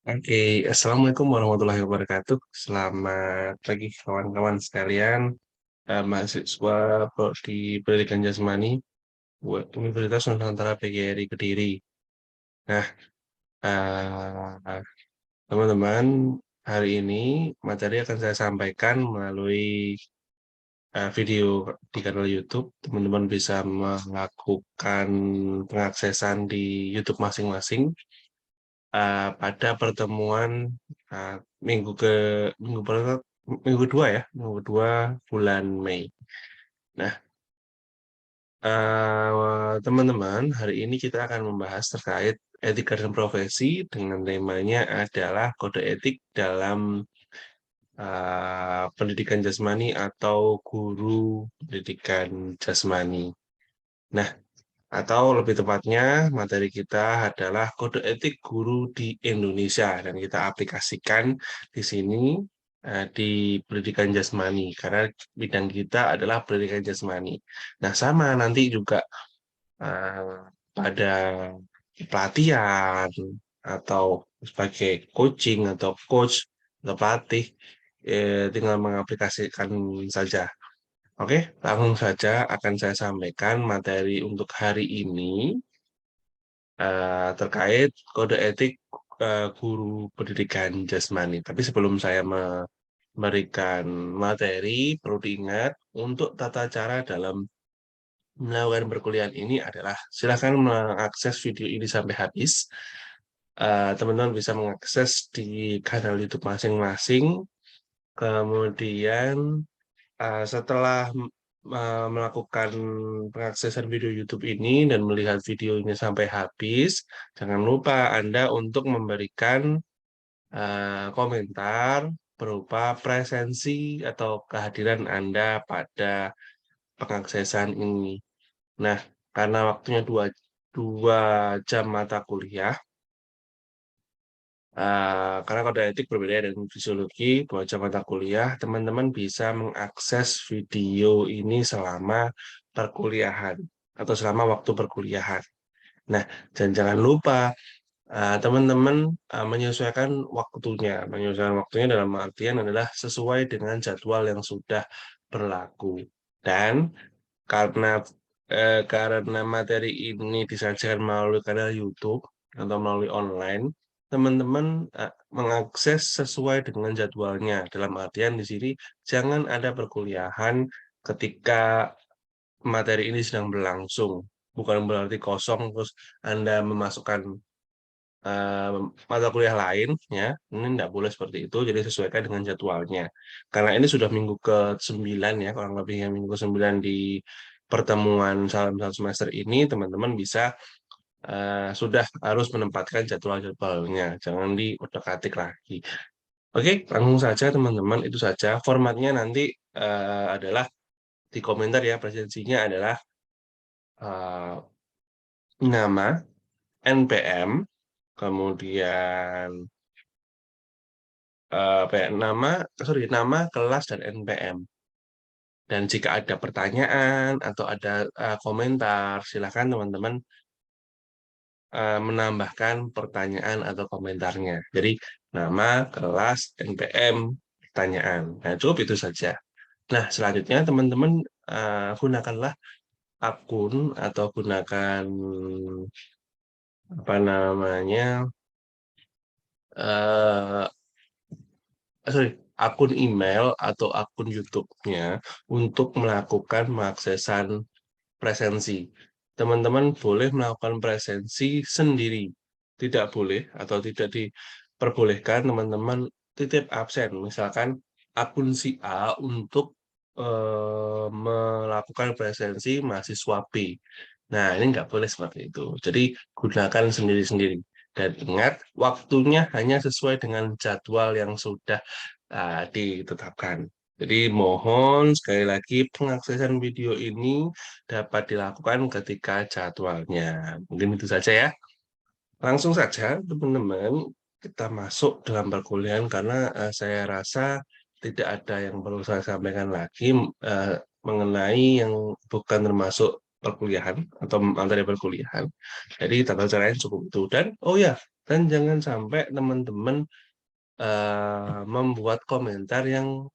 Oke, Assalamualaikum warahmatullahi wabarakatuh. Selamat pagi kawan-kawan sekalian, mahasiswa di Pendidikan Jasmani, Universitas Nusantara PGRI Kediri. Nah, eh, teman-teman, hari ini materi akan saya sampaikan melalui video di kanal YouTube. Teman-teman bisa melakukan pengaksesan di YouTube masing-masing pada pertemuan uh, minggu ke minggu pertama minggu kedua ya minggu kedua bulan Mei. Nah, teman-teman, hari ini kita akan membahas terkait etika dan profesi dengan temanya adalah kode etik dalam pendidikan jasmani atau guru pendidikan jasmani. Nah, atau lebih tepatnya materi kita adalah kode etik guru di Indonesia dan kita aplikasikan di sini di pendidikan jasmani karena bidang kita adalah pendidikan jasmani. Nah, sama nanti juga pada pelatihan atau sebagai coaching atau coach atau pelatih tinggal mengaplikasikan saja. Oke, langsung saja akan saya sampaikan materi untuk hari ini terkait kode etik guru pendidikan jasmani. Tapi sebelum saya memberikan materi, perlu diingat untuk tata cara dalam melakukan perkuliahan ini adalah silakan mengakses video ini sampai habis. Teman-teman bisa mengakses di kanal YouTube masing-masing. Kemudian setelah melakukan pengaksesan video YouTube ini dan melihat videonya sampai habis, jangan lupa Anda untuk memberikan komentar berupa presensi atau kehadiran Anda pada pengaksesan ini. Nah, karena waktunya dua jam mata kuliah, karena kode etik berbeda dengan fisiologi, 2 jam mata kuliah, teman-teman bisa mengakses video ini selama perkuliahan atau selama waktu perkuliahan. Nah, dan jangan lupa teman-teman menyesuaikan waktunya dalam artian adalah sesuai dengan jadwal yang sudah berlaku. Dan karena karena materi ini disajikan melalui kanal YouTube atau melalui online, teman-teman mengakses sesuai dengan jadwalnya. Dalam artian di sini jangan ada perkuliahan ketika materi ini sedang berlangsung. Bukan berarti kosong terus Anda memasukkan eh, mata kuliah lain, ya. Ini tidak boleh seperti itu, jadi sesuaikan dengan jadwalnya. Karena ini sudah minggu ke-9 ya, kurang lebihnya minggu ke-9 di pertemuan salam satu semester ini, teman-teman bisa sudah harus menempatkan jadwal-jadwalnya, jangan diotak-atik lagi. Oke, langsung saja teman-teman, itu saja. Formatnya nanti adalah di komentar ya, presensinya adalah eh, nama, NPM, kemudian apa ya, nama, kelas, dan NPM. Dan jika ada pertanyaan atau ada komentar, silakan teman-teman menambahkan pertanyaan atau komentarnya. Jadi nama, kelas, NPM, pertanyaan. Nah, cukup itu saja. Nah, selanjutnya teman-teman gunakanlah akun atau gunakan apa namanya eh sorry, akun email atau akun YouTube-nya untuk melakukan pengaksesan presensi. Teman-teman boleh melakukan presensi sendiri. Tidak boleh atau tidak diperbolehkan teman-teman titip absen. Misalkan akun si A untuk melakukan presensi mahasiswa B. Nah, ini nggak boleh seperti itu. Jadi, gunakan sendiri-sendiri. Dan ingat, waktunya hanya sesuai dengan jadwal yang sudah ditetapkan. Jadi mohon sekali lagi pengaksesan video ini dapat dilakukan ketika jadwalnya. Mungkin itu saja ya. Langsung saja teman-teman kita masuk dalam perkuliahan karena saya rasa tidak ada yang perlu saya sampaikan lagi mengenai yang bukan termasuk perkuliahan atau materi perkuliahan. Jadi tata caranya cukup itu. Dan oh ya, Dan jangan sampai teman-teman membuat komentar yang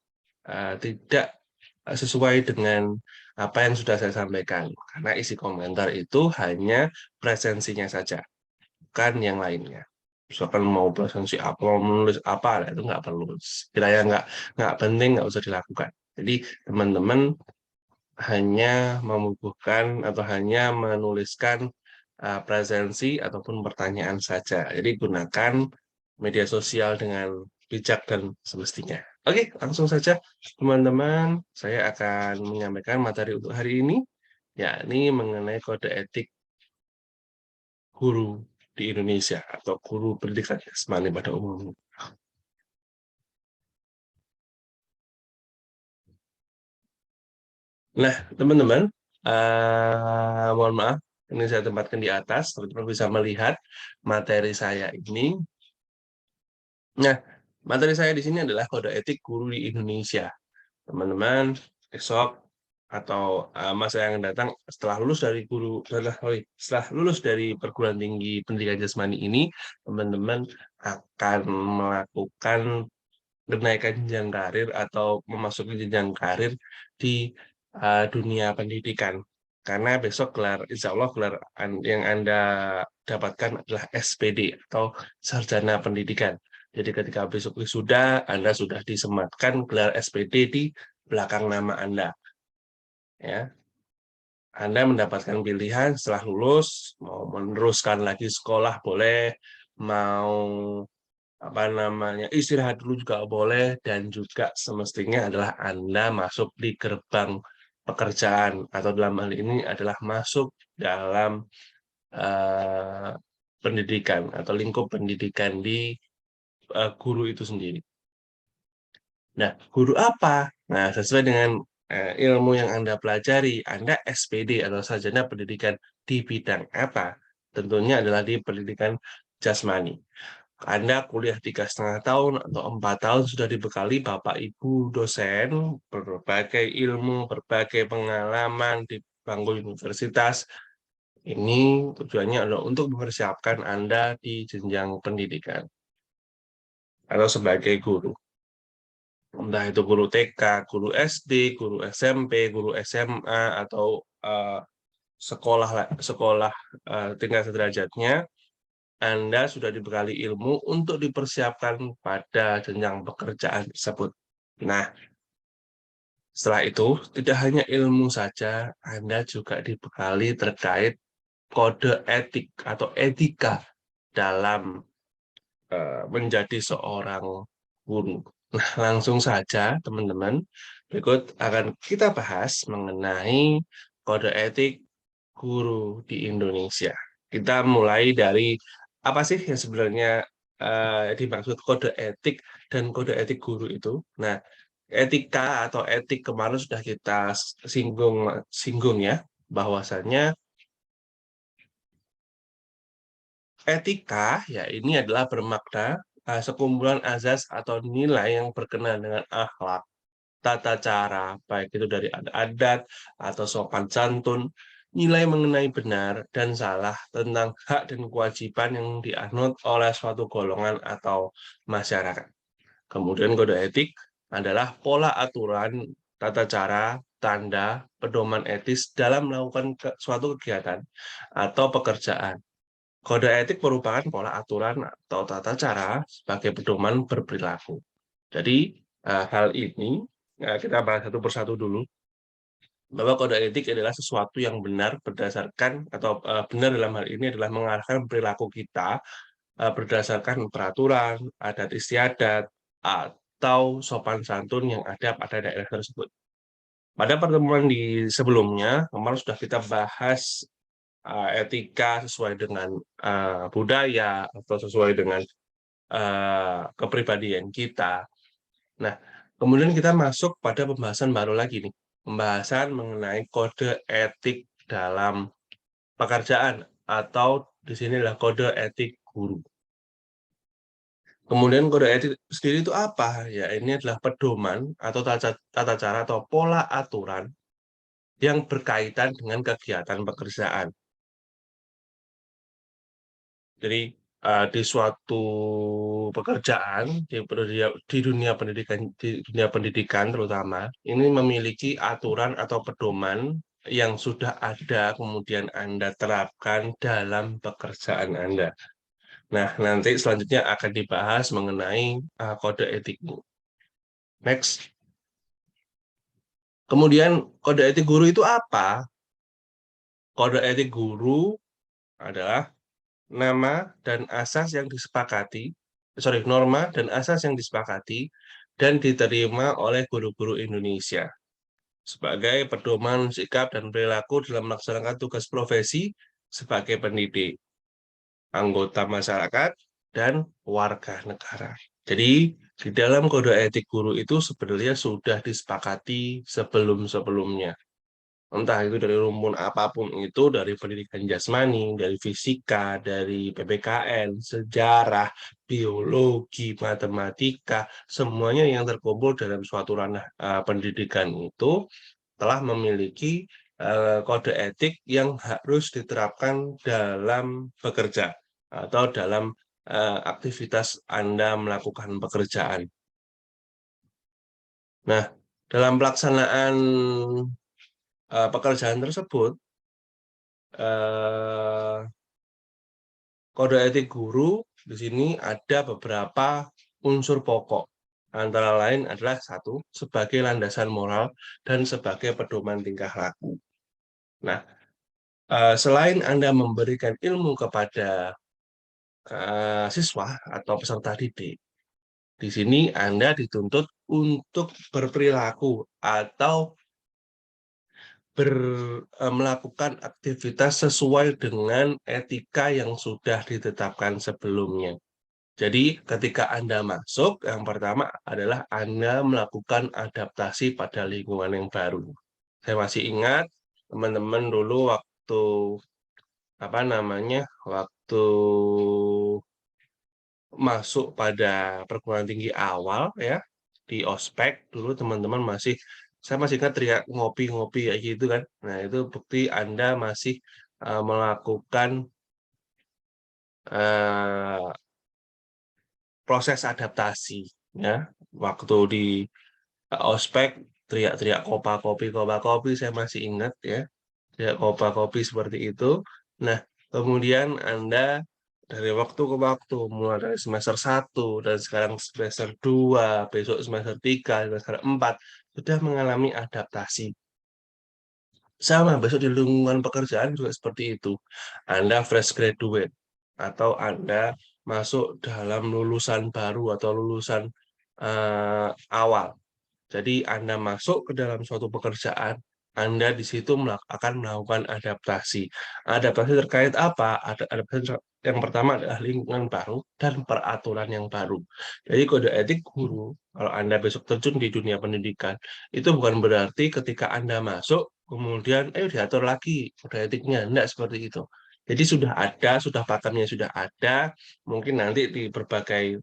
tidak sesuai dengan apa yang sudah saya sampaikan. Karena isi komentar itu hanya presensinya saja, bukan yang lainnya. Misalkan mau presensi apa, mau menulis apa, nah itu nggak perlu. Kiranya nggak penting, nggak usah dilakukan. Jadi teman-teman hanya membubuhkan atau hanya menuliskan presensi ataupun pertanyaan saja. Jadi gunakan media sosial dengan bijak dan semestinya. Oke, langsung saja teman-teman, saya akan menyampaikan materi untuk hari ini, yakni mengenai kode etik guru di Indonesia atau guru pendidikan jasmani pada umumnya. Nah, teman-teman, mohon maaf, ini saya tempatkan di atas, teman-teman bisa melihat materi saya ini. Nah, materi saya di sini adalah kode etik guru di Indonesia. Teman-teman, besok atau masa yang datang setelah lulus dari setelah lulus dari perguruan tinggi pendidikan jasmani ini, teman-teman akan melakukan kenaikan jenjang karir atau memasuki jenjang karir di dunia pendidikan. Karena besok gelar, insya Allah gelar yang Anda dapatkan adalah SPD atau Sarjana Pendidikan. Jadi ketika besok wisuda, Anda sudah disematkan gelar SPD di belakang nama Anda. Ya, Anda mendapatkan pilihan setelah lulus, mau meneruskan lagi sekolah boleh, mau apa namanya istirahat dulu juga boleh, dan juga semestinya adalah Anda masuk di gerbang pekerjaan atau dalam hal ini adalah masuk dalam eh, pendidikan atau lingkup pendidikan di guru itu sendiri. Nah, guru apa? Nah, sesuai dengan ilmu yang Anda pelajari, Anda SPD atau sarjana pendidikan di bidang apa? Tentunya adalah di pendidikan jasmani. Anda kuliah 3,5 tahun atau 4 tahun sudah dibekali Bapak Ibu dosen, berbagai ilmu, berbagai pengalaman di bangku universitas. Ini tujuannya adalah untuk mempersiapkan Anda di jenjang pendidikan atau sebagai guru. Entah itu guru TK, guru SD, guru SMP, guru SMA, atau sekolah sekolah tingkat sederajatnya, Anda sudah dibekali ilmu untuk dipersiapkan pada jenjang pekerjaan tersebut. Nah, setelah itu, tidak hanya ilmu saja, Anda juga dibekali terkait kode etik atau etika dalam menjadi seorang guru. Nah, langsung saja teman-teman, berikut akan kita bahas mengenai kode etik guru di Indonesia. Kita mulai dari apa sih yang sebenarnya dimaksud kode etik dan kode etik guru itu. Nah, etika atau etik kemarin sudah kita singgung ya, bahwasannya etika ya ini adalah bermakna sekumpulan azas atau nilai yang berkenaan dengan akhlak, tata cara, baik itu dari adat atau sopan santun, nilai mengenai benar dan salah tentang hak dan kewajiban yang dianut oleh suatu golongan atau masyarakat. Kemudian kode etik adalah pola aturan, tata cara, tanda, pedoman etis dalam melakukan suatu kegiatan atau pekerjaan. Kode etik merupakan pola aturan atau tata cara sebagai pedoman berperilaku. Jadi, hal ini kita bahas satu persatu dulu, bahwa kode etik adalah sesuatu yang benar berdasarkan atau benar dalam hal ini adalah mengarahkan perilaku kita berdasarkan peraturan, adat istiadat, atau sopan santun yang ada pada daerah tersebut. Pada pertemuan di sebelumnya, kemarin sudah kita bahas etika sesuai dengan budaya atau sesuai dengan kepribadian kita. Nah, kemudian kita masuk pada pembahasan baru lagi nih, pembahasan mengenai kode etik dalam pekerjaan atau di sini adalah kode etik guru. Kemudian kode etik sendiri itu apa? Ya, ini adalah pedoman atau tata cara atau pola aturan yang berkaitan dengan kegiatan pekerjaan. Jadi di suatu pekerjaan di dunia pendidikan terutama ini memiliki aturan atau pedoman yang sudah ada kemudian Anda terapkan dalam pekerjaan Anda. Nah, nanti selanjutnya akan dibahas mengenai kode etikmu. Next. Kemudian kode etik guru itu apa? Kode etik guru adalah nama dan asas yang disepakati, norma dan asas yang disepakati dan diterima oleh guru-guru Indonesia sebagai pedoman sikap dan perilaku dalam melaksanakan tugas profesi sebagai pendidik, anggota masyarakat, dan warga negara. Jadi, di dalam kode etik guru itu sebenarnya sudah disepakati sebelum-sebelumnya. Entah itu dari rumpun apapun itu, dari pendidikan jasmani, dari fisika, dari PPKN, sejarah, biologi, matematika, semuanya yang terkumpul dalam suatu ranah pendidikan itu telah memiliki kode etik yang harus diterapkan dalam bekerja atau dalam aktivitas Anda melakukan pekerjaan. Nah, dalam pelaksanaan pekerjaan tersebut, eh, kode etik guru di sini ada beberapa unsur pokok. Antara lain adalah satu, sebagai landasan moral dan sebagai pedoman tingkah laku. Nah, selain Anda memberikan ilmu kepada siswa atau peserta didik, di sini Anda dituntut untuk berperilaku atau melakukan aktivitas sesuai dengan etika yang sudah ditetapkan sebelumnya. Jadi, ketika Anda masuk, yang pertama adalah Anda melakukan adaptasi pada lingkungan yang baru. Saya masih ingat teman-teman dulu waktu waktu masuk pada perguruan tinggi awal ya di ospek dulu teman-teman saya masih ingat teriak ngopi-ngopi kayak gitu kan. Nah, itu bukti Anda masih melakukan uh, proses adaptasi ya. Waktu di ospek teriak-teriak kopa kopi saya masih ingat ya. Teriak kopa kopi seperti itu. Nah, kemudian Anda dari waktu ke waktu, mulai dari semester 1 dan sekarang semester 2 besok semester 3 semester 4 sudah mengalami adaptasi. Sama, besok di lingkungan pekerjaan juga seperti itu. Anda fresh graduate, atau Anda masuk dalam lulusan baru atau lulusan awal. Jadi Anda masuk ke dalam suatu pekerjaan, Anda di situ akan melakukan adaptasi. Adaptasi terkait apa? Adaptasi yang pertama adalah lingkungan baru dan peraturan yang baru. Jadi kode etik guru, kalau Anda besok terjun di dunia pendidikan, itu bukan berarti ketika Anda masuk, kemudian diatur lagi kode etiknya. Tidak seperti itu. Jadi sudah ada, sudah pakemnya sudah ada, mungkin nanti di berbagai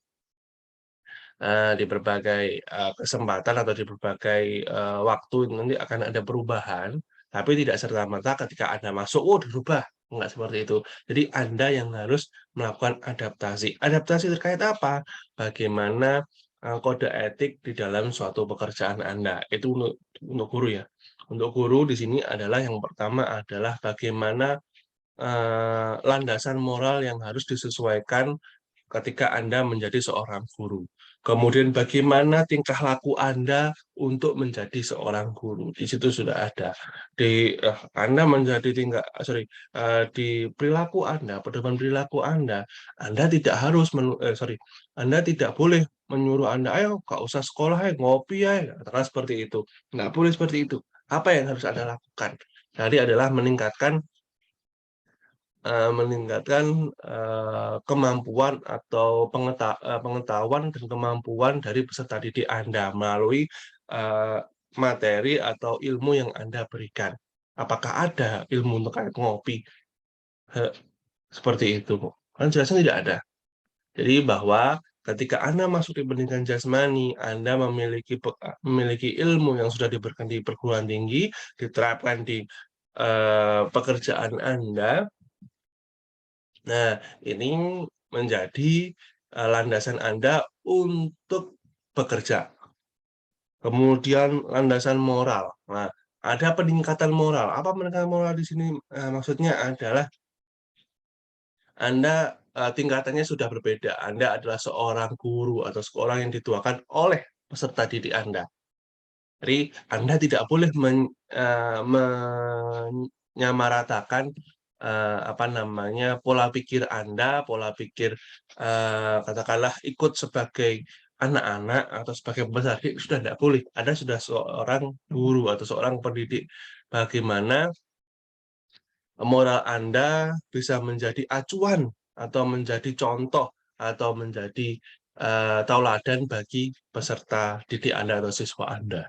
kesempatan atau di berbagai waktu nanti akan ada perubahan, tapi tidak serta-merta ketika Anda masuk, dirubah. Enggak seperti itu. Jadi Anda yang harus melakukan adaptasi. Adaptasi terkait apa? Bagaimana kode etik di dalam suatu pekerjaan Anda. Itu untuk guru ya. Untuk guru di sini adalah yang pertama adalah bagaimana landasan moral yang harus disesuaikan ketika Anda menjadi seorang guru. Kemudian bagaimana tingkah laku Anda untuk menjadi seorang guru. Di situ sudah ada. Anda menjadi di perilaku Anda, pedoman perilaku Anda tidak harus Anda tidak boleh menyuruh Anda, ayo gak usah sekolah ya, ngopi ya, katakan seperti itu. Nggak boleh seperti itu. Apa yang harus Anda lakukan? Jadi adalah meningkatkan kemampuan atau pengetahuan dan kemampuan dari peserta didik Anda melalui eh, materi atau ilmu yang Anda berikan. Apakah ada ilmu untuk kayak ngopi? Eh, Seperti itu. Kan jelasnya tidak ada. Jadi bahwa ketika Anda masuk di pendidikan jasmani, Anda memiliki ilmu yang sudah diberikan di perguruan tinggi, diterapkan di pekerjaan Anda. Nah, ini menjadi landasan Anda untuk bekerja. Kemudian landasan moral. Nah, ada peningkatan moral. Apa peningkatan moral di sini? Maksudnya adalah Anda tingkatannya sudah berbeda. Anda adalah seorang guru atau seorang yang dituakan oleh peserta didik Anda. Jadi Anda tidak boleh menyamaratakan apa namanya pola pikir Anda, pola pikir katakanlah ikut sebagai anak-anak atau sebagai pembesar sudah tidak boleh. Anda sudah seorang guru atau seorang pendidik. Bagaimana moral Anda bisa menjadi acuan atau menjadi contoh atau menjadi tauladan bagi peserta didik Anda atau siswa Anda.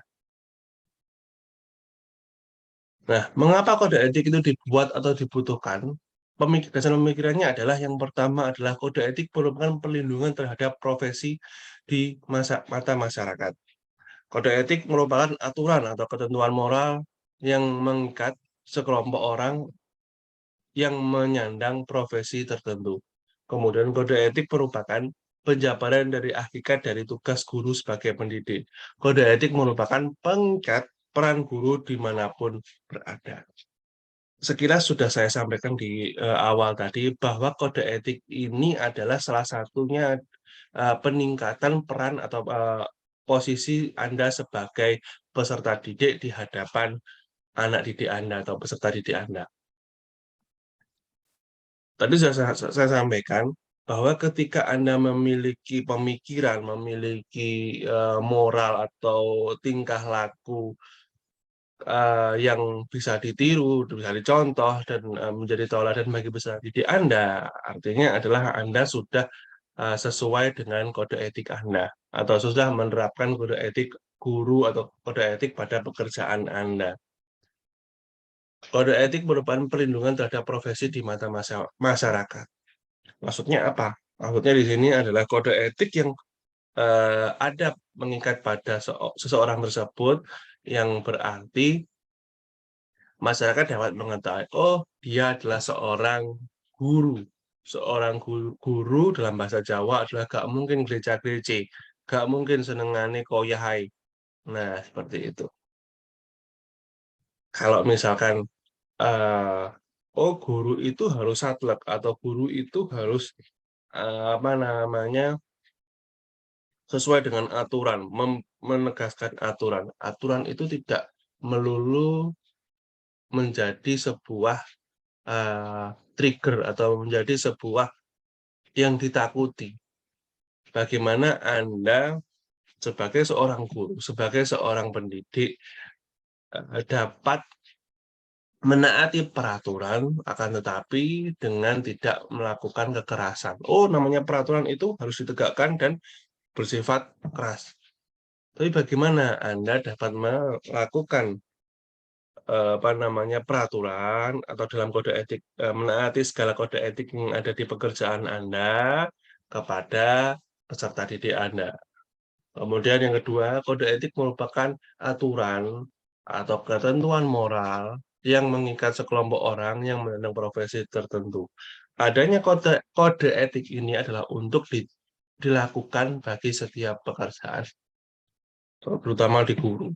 Nah, mengapa kode etik itu dibuat atau dibutuhkan? Dasar pemikirannya adalah yang pertama adalah kode etik merupakan perlindungan terhadap profesi di mata masyarakat. Kode etik merupakan aturan atau ketentuan moral yang mengikat sekelompok orang yang menyandang profesi tertentu. Kemudian kode etik merupakan penjabaran dari hakikat dari tugas guru sebagai pendidik. Kode etik merupakan pengikat peran guru dimanapun berada. Sekilas sudah saya sampaikan di awal tadi bahwa kode etik ini adalah salah satunya peningkatan peran atau posisi Anda sebagai peserta didik di hadapan anak didik Anda atau peserta didik Anda. Tadi saya sampaikan bahwa ketika Anda memiliki pemikiran, memiliki moral atau tingkah laku yang bisa ditiru, bisa dicontoh, dan menjadi tauladan bagi peserta didik Anda, artinya adalah Anda sudah sesuai dengan kode etik Anda, atau sudah menerapkan kode etik guru atau kode etik pada pekerjaan Anda. Kode etik merupakan perlindungan terhadap profesi di mata masyarakat. Maksudnya apa? Maksudnya di sini adalah kode etik yang ada mengikat pada seseorang tersebut yang berarti masyarakat dapat mengetahui, oh dia adalah seorang guru. Seorang guru dalam bahasa Jawa adalah gak mungkin gereja-gerece, gak mungkin senengane koyahai. Nah, seperti itu. Kalau misalkan, eh, oh guru itu harus saklek, atau guru itu harus, apa namanya, sesuai dengan aturan, menegaskan aturan. Aturan itu tidak melulu menjadi sebuah trigger atau menjadi sebuah yang ditakuti. Bagaimana Anda sebagai seorang guru, sebagai seorang pendidik dapat menaati peraturan, akan tetapi dengan tidak melakukan kekerasan. Oh, namanya peraturan itu harus ditegakkan dan bersifat keras. Tapi bagaimana Anda dapat melakukan apa namanya peraturan atau dalam kode etik, menaati segala kode etik yang ada di pekerjaan Anda kepada peserta didik Anda. Kemudian yang kedua, kode etik merupakan aturan atau ketentuan moral yang mengikat sekelompok orang yang menandang profesi tertentu. Adanya kode etik ini adalah untuk dilakukan bagi setiap pekerjaan, terutama di guru.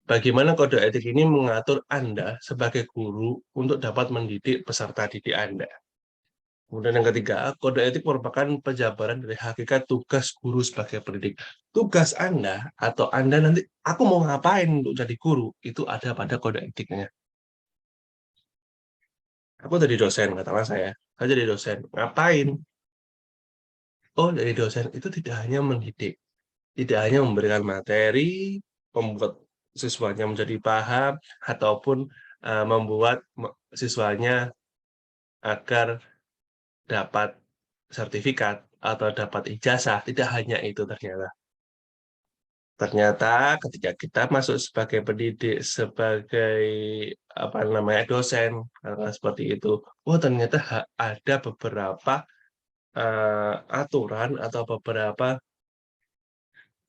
Bagaimana kode etik ini mengatur Anda sebagai guru untuk dapat mendidik peserta didik Anda. Kemudian yang ketiga, kode etik merupakan penjabaran dari hakikat tugas guru sebagai pendidik. Tugas Anda atau Anda nanti, aku mau ngapain untuk jadi guru, itu ada pada kode etiknya. Aku jadi dosen, katakanlah saya jadi dosen. Ngapain? Oh, jadi dosen itu tidak hanya mendidik, tidak hanya memberikan materi, membuat siswanya menjadi paham, ataupun membuat siswanya agar dapat sertifikat atau dapat ijazah. Tidak hanya itu ternyata. Ternyata ketika kita masuk sebagai pendidik, sebagai apa namanya dosen, seperti itu, oh ternyata ada beberapa aturan atau beberapa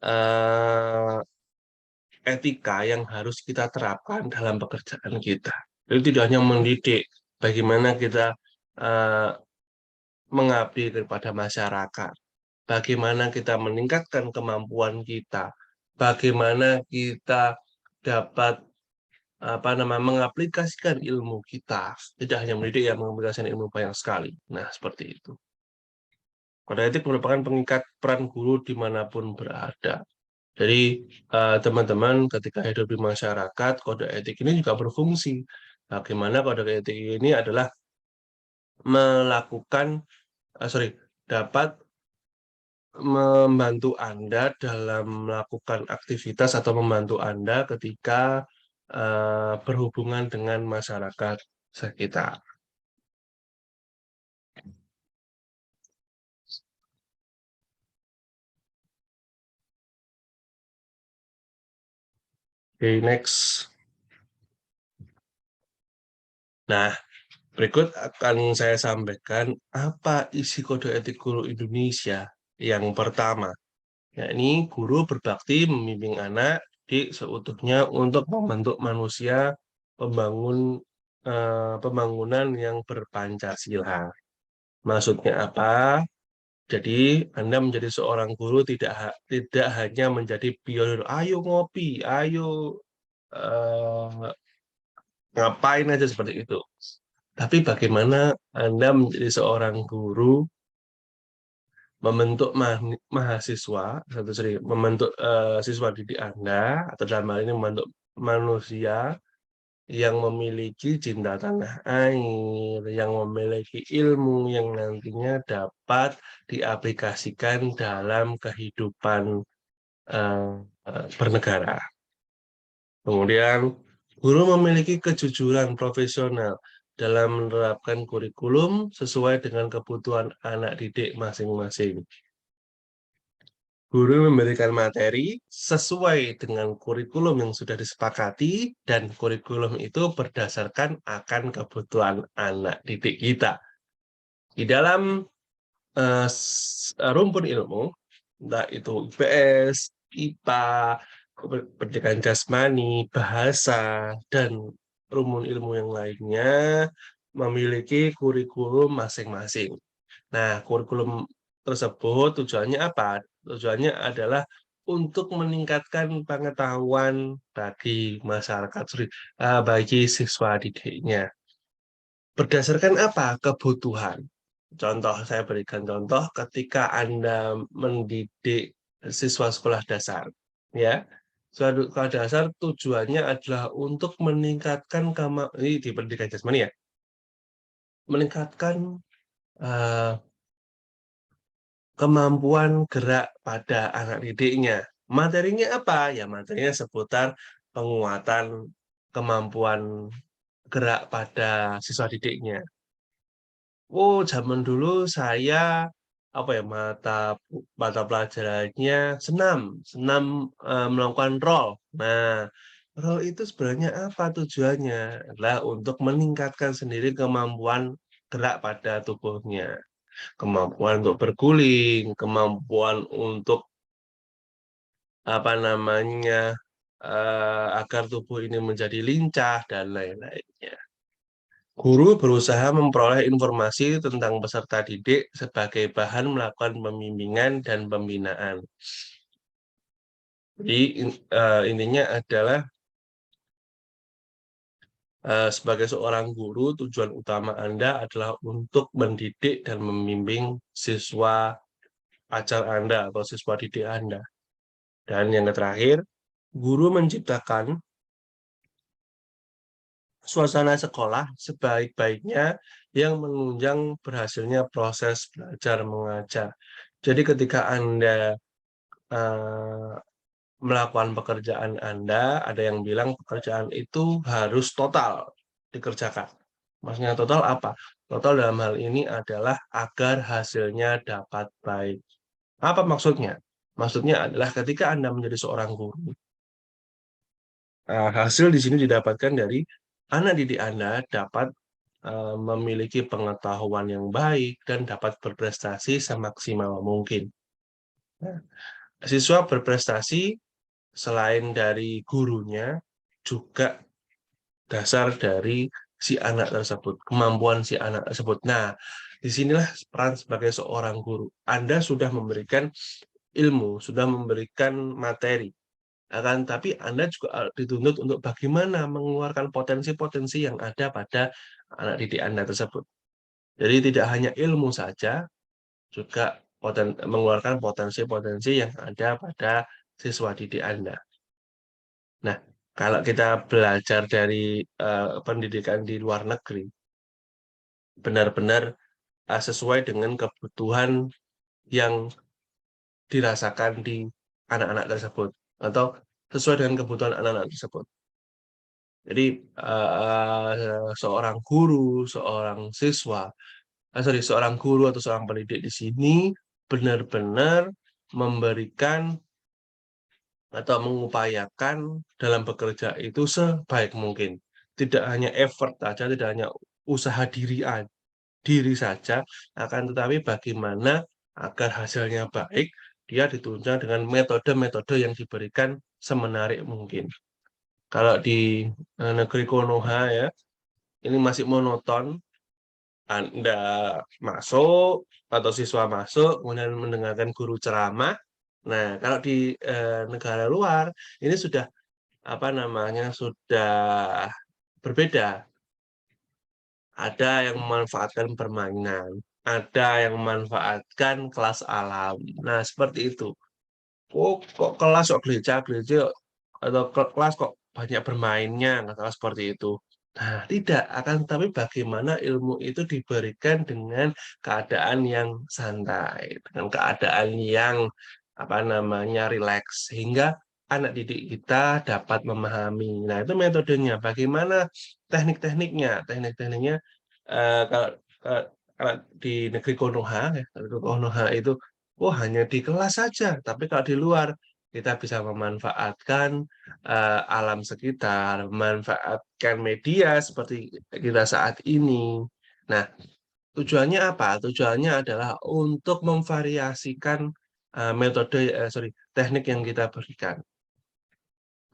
eh, etika yang harus kita terapkan dalam pekerjaan kita. Jadi tidak hanya mendidik, bagaimana kita eh, mengabdi kepada masyarakat, bagaimana kita meningkatkan kemampuan kita, bagaimana kita dapat mengaplikasikan ilmu kita, tidak hanya mendidik, ya mengaplikasikan ilmu banyak sekali. Nah, seperti itu. Kode etik merupakan pengikat peran guru dimanapun berada. Jadi, teman-teman ketika hidup di masyarakat, kode etik ini juga berfungsi. Bagaimana kode etik ini adalah melakukan, dapat membantu Anda dalam melakukan aktivitas atau membantu Anda ketika berhubungan dengan masyarakat sekitar. Oke, next. Nah, berikut akan saya sampaikan apa isi kode etik guru Indonesia. Yang pertama, yakni guru berbakti membimbing anak di seutuhnya untuk membentuk manusia pembangunan yang berpancasila. Maksudnya apa? Jadi Anda menjadi seorang guru tidak hanya menjadi pionir, ayo ngopi, ayo eh, ngapain aja seperti itu. Tapi bagaimana Anda menjadi seorang guru membentuk mahasiswa, membentuk siswa didik Anda, atau dalam hal ini membentuk manusia yang memiliki cinta tanah air, yang memiliki ilmu yang nantinya dapat diaplikasikan dalam kehidupan eh, bernegara. Kemudian, guru memiliki kejujuran profesional dalam menerapkan kurikulum sesuai dengan kebutuhan anak didik masing-masing. Guru memberikan materi sesuai dengan kurikulum yang sudah disepakati, dan kurikulum itu berdasarkan akan kebutuhan anak didik kita. Di dalam rumpun ilmu, entah itu IPS, IPA, pendidikan jasmani, bahasa, dan rumpun ilmu yang lainnya memiliki kurikulum masing-masing. Nah, kurikulum tersebut tujuannya apa? Tujuannya adalah untuk meningkatkan pengetahuan bagi masyarakat, bagi siswa didiknya. Berdasarkan apa? Kebutuhan. Contoh, saya berikan contoh ketika Anda mendidik siswa sekolah dasar. Ya, siswa sekolah dasar tujuannya adalah untuk meningkatkan ini di pendidikan jasmani ya, meningkatkan eh, kemampuan gerak pada anak didiknya. Materinya apa? Ya, materinya seputar penguatan kemampuan gerak pada siswa didiknya. Oh, zaman dulu saya mata pelajarannya senam, senam melakukan roll. Nah, roll itu sebenarnya apa tujuannya? Adalah untuk meningkatkan sendiri kemampuan gerak pada tubuhnya, kemampuan untuk berguling, kemampuan untuk agar tubuh ini menjadi lincah dan lain-lainnya. Guru berusaha memperoleh informasi tentang peserta didik sebagai bahan melakukan pembimbingan dan pembinaan. Jadi intinya adalah sebagai seorang guru, tujuan utama Anda adalah untuk mendidik dan membimbing siswa ajar Anda atau siswa didik Anda. Dan yang terakhir, guru menciptakan suasana sekolah sebaik-baiknya yang menunjang berhasilnya proses belajar mengajar. Jadi ketika Anda eh, melakukan pekerjaan Anda, ada yang bilang pekerjaan itu harus total dikerjakan. Maksudnya total apa? Total dalam hal ini adalah agar hasilnya dapat baik. Apa maksudnya? Maksudnya adalah ketika Anda menjadi seorang guru, hasil di sini didapatkan dari anak didik Anda dapat memiliki pengetahuan yang baik dan dapat berprestasi semaksimal mungkin. Nah, siswa berprestasi selain dari gurunya, juga dasar dari si anak tersebut, kemampuan si anak tersebut. Nah, Disinilah peran sebagai seorang guru. Anda sudah memberikan ilmu, sudah memberikan materi, akan tapi Anda juga dituntut untuk bagaimana mengeluarkan potensi-potensi yang ada pada anak didik Anda tersebut. Jadi tidak hanya ilmu saja, juga mengeluarkan potensi-potensi yang ada pada siswa didik Anda. Nah, kalau kita belajar dari pendidikan di luar negeri, benar-benar sesuai dengan kebutuhan yang dirasakan di anak-anak tersebut, atau sesuai dengan kebutuhan anak-anak tersebut. Jadi seorang guru, seorang siswa, seorang guru atau seorang pendidik di sini benar-benar memberikan atau mengupayakan dalam bekerja itu sebaik mungkin. Tidak hanya effort saja, tidak hanya usaha diri saja, akan tetapi bagaimana agar hasilnya baik, dia ditunjang dengan metode-metode yang diberikan semenarik mungkin. Kalau di negeri Konoha ya, ini masih monoton, Anda masuk atau siswa masuk, kemudian mendengarkan guru ceramah. Nah, kalau di negara luar, ini sudah apa namanya, sudah berbeda. Ada yang memanfaatkan permainan, ada yang memanfaatkan kelas alam. Nah, seperti itu. Oh, kok kelas kok gereja-gereja atau kelas kok banyak bermainnya, kata seperti itu. Nah, tidak akan tapi bagaimana ilmu itu diberikan dengan keadaan yang santai, dengan keadaan yang apa namanya rileks, sehingga anak didik kita dapat memahami. Nah, itu metodenya. Bagaimana teknik-tekniknya? Teknik-tekniknya kalau eh, kalau di negeri Konoha, ya, negeri Konoha itu oh hanya di kelas saja, tapi kalau di luar kita bisa memanfaatkan alam sekitar, memanfaatkan media seperti kita saat ini. Nah, tujuannya apa? Tujuannya adalah untuk memvariasikan teknik yang kita berikan.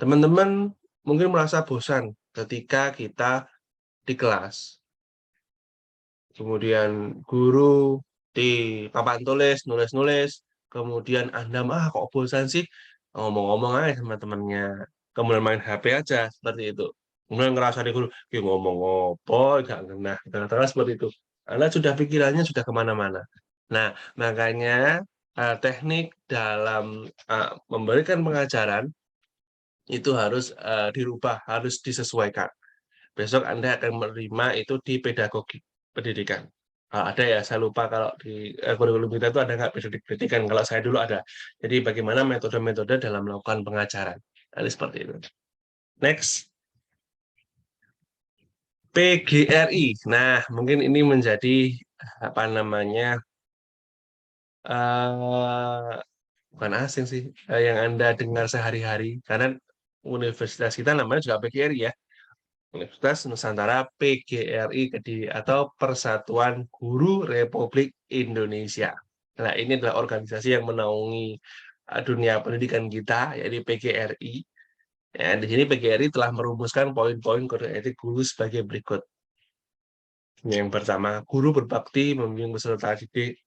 Teman-teman mungkin merasa bosan ketika kita di kelas. Kemudian guru di papan tulis, nulis-nulis, kemudian Anda, kok bosan sih? Ngomong-ngomong aja sama temannya. Kemudian main HP aja, seperti itu. Kemudian ngerasa di guru, "Ki ngomong apa, gak ngena." Kata-kata seperti itu. Anda sudah pikirannya sudah kemana-mana. Nah, makanya teknik dalam memberikan pengajaran itu harus dirubah, harus disesuaikan. Besok Anda akan menerima itu di pedagogi pendidikan. Ada ya, saya lupa kalau di kurikulum kita itu ada nggak pedagogi pendidikan. Kalau saya dulu ada. Jadi bagaimana metode-metode dalam melakukan pengajaran. Nah, seperti itu. Next, PGRI. Nah, mungkin ini menjadi apa namanya eh bukan asing sih, yang Anda dengar sehari-hari karena universitas kita namanya juga PGRI ya. Universitas Nusantara PGRI Kediri atau Persatuan Guru Republik Indonesia. Nah, ini adalah organisasi yang menaungi dunia pendidikan kita, yaitu PGRI. Ya, di sini PGRI telah merumuskan poin-poin kode etik guru sebagai berikut. Yang pertama, guru berbakti membimbing peserta didik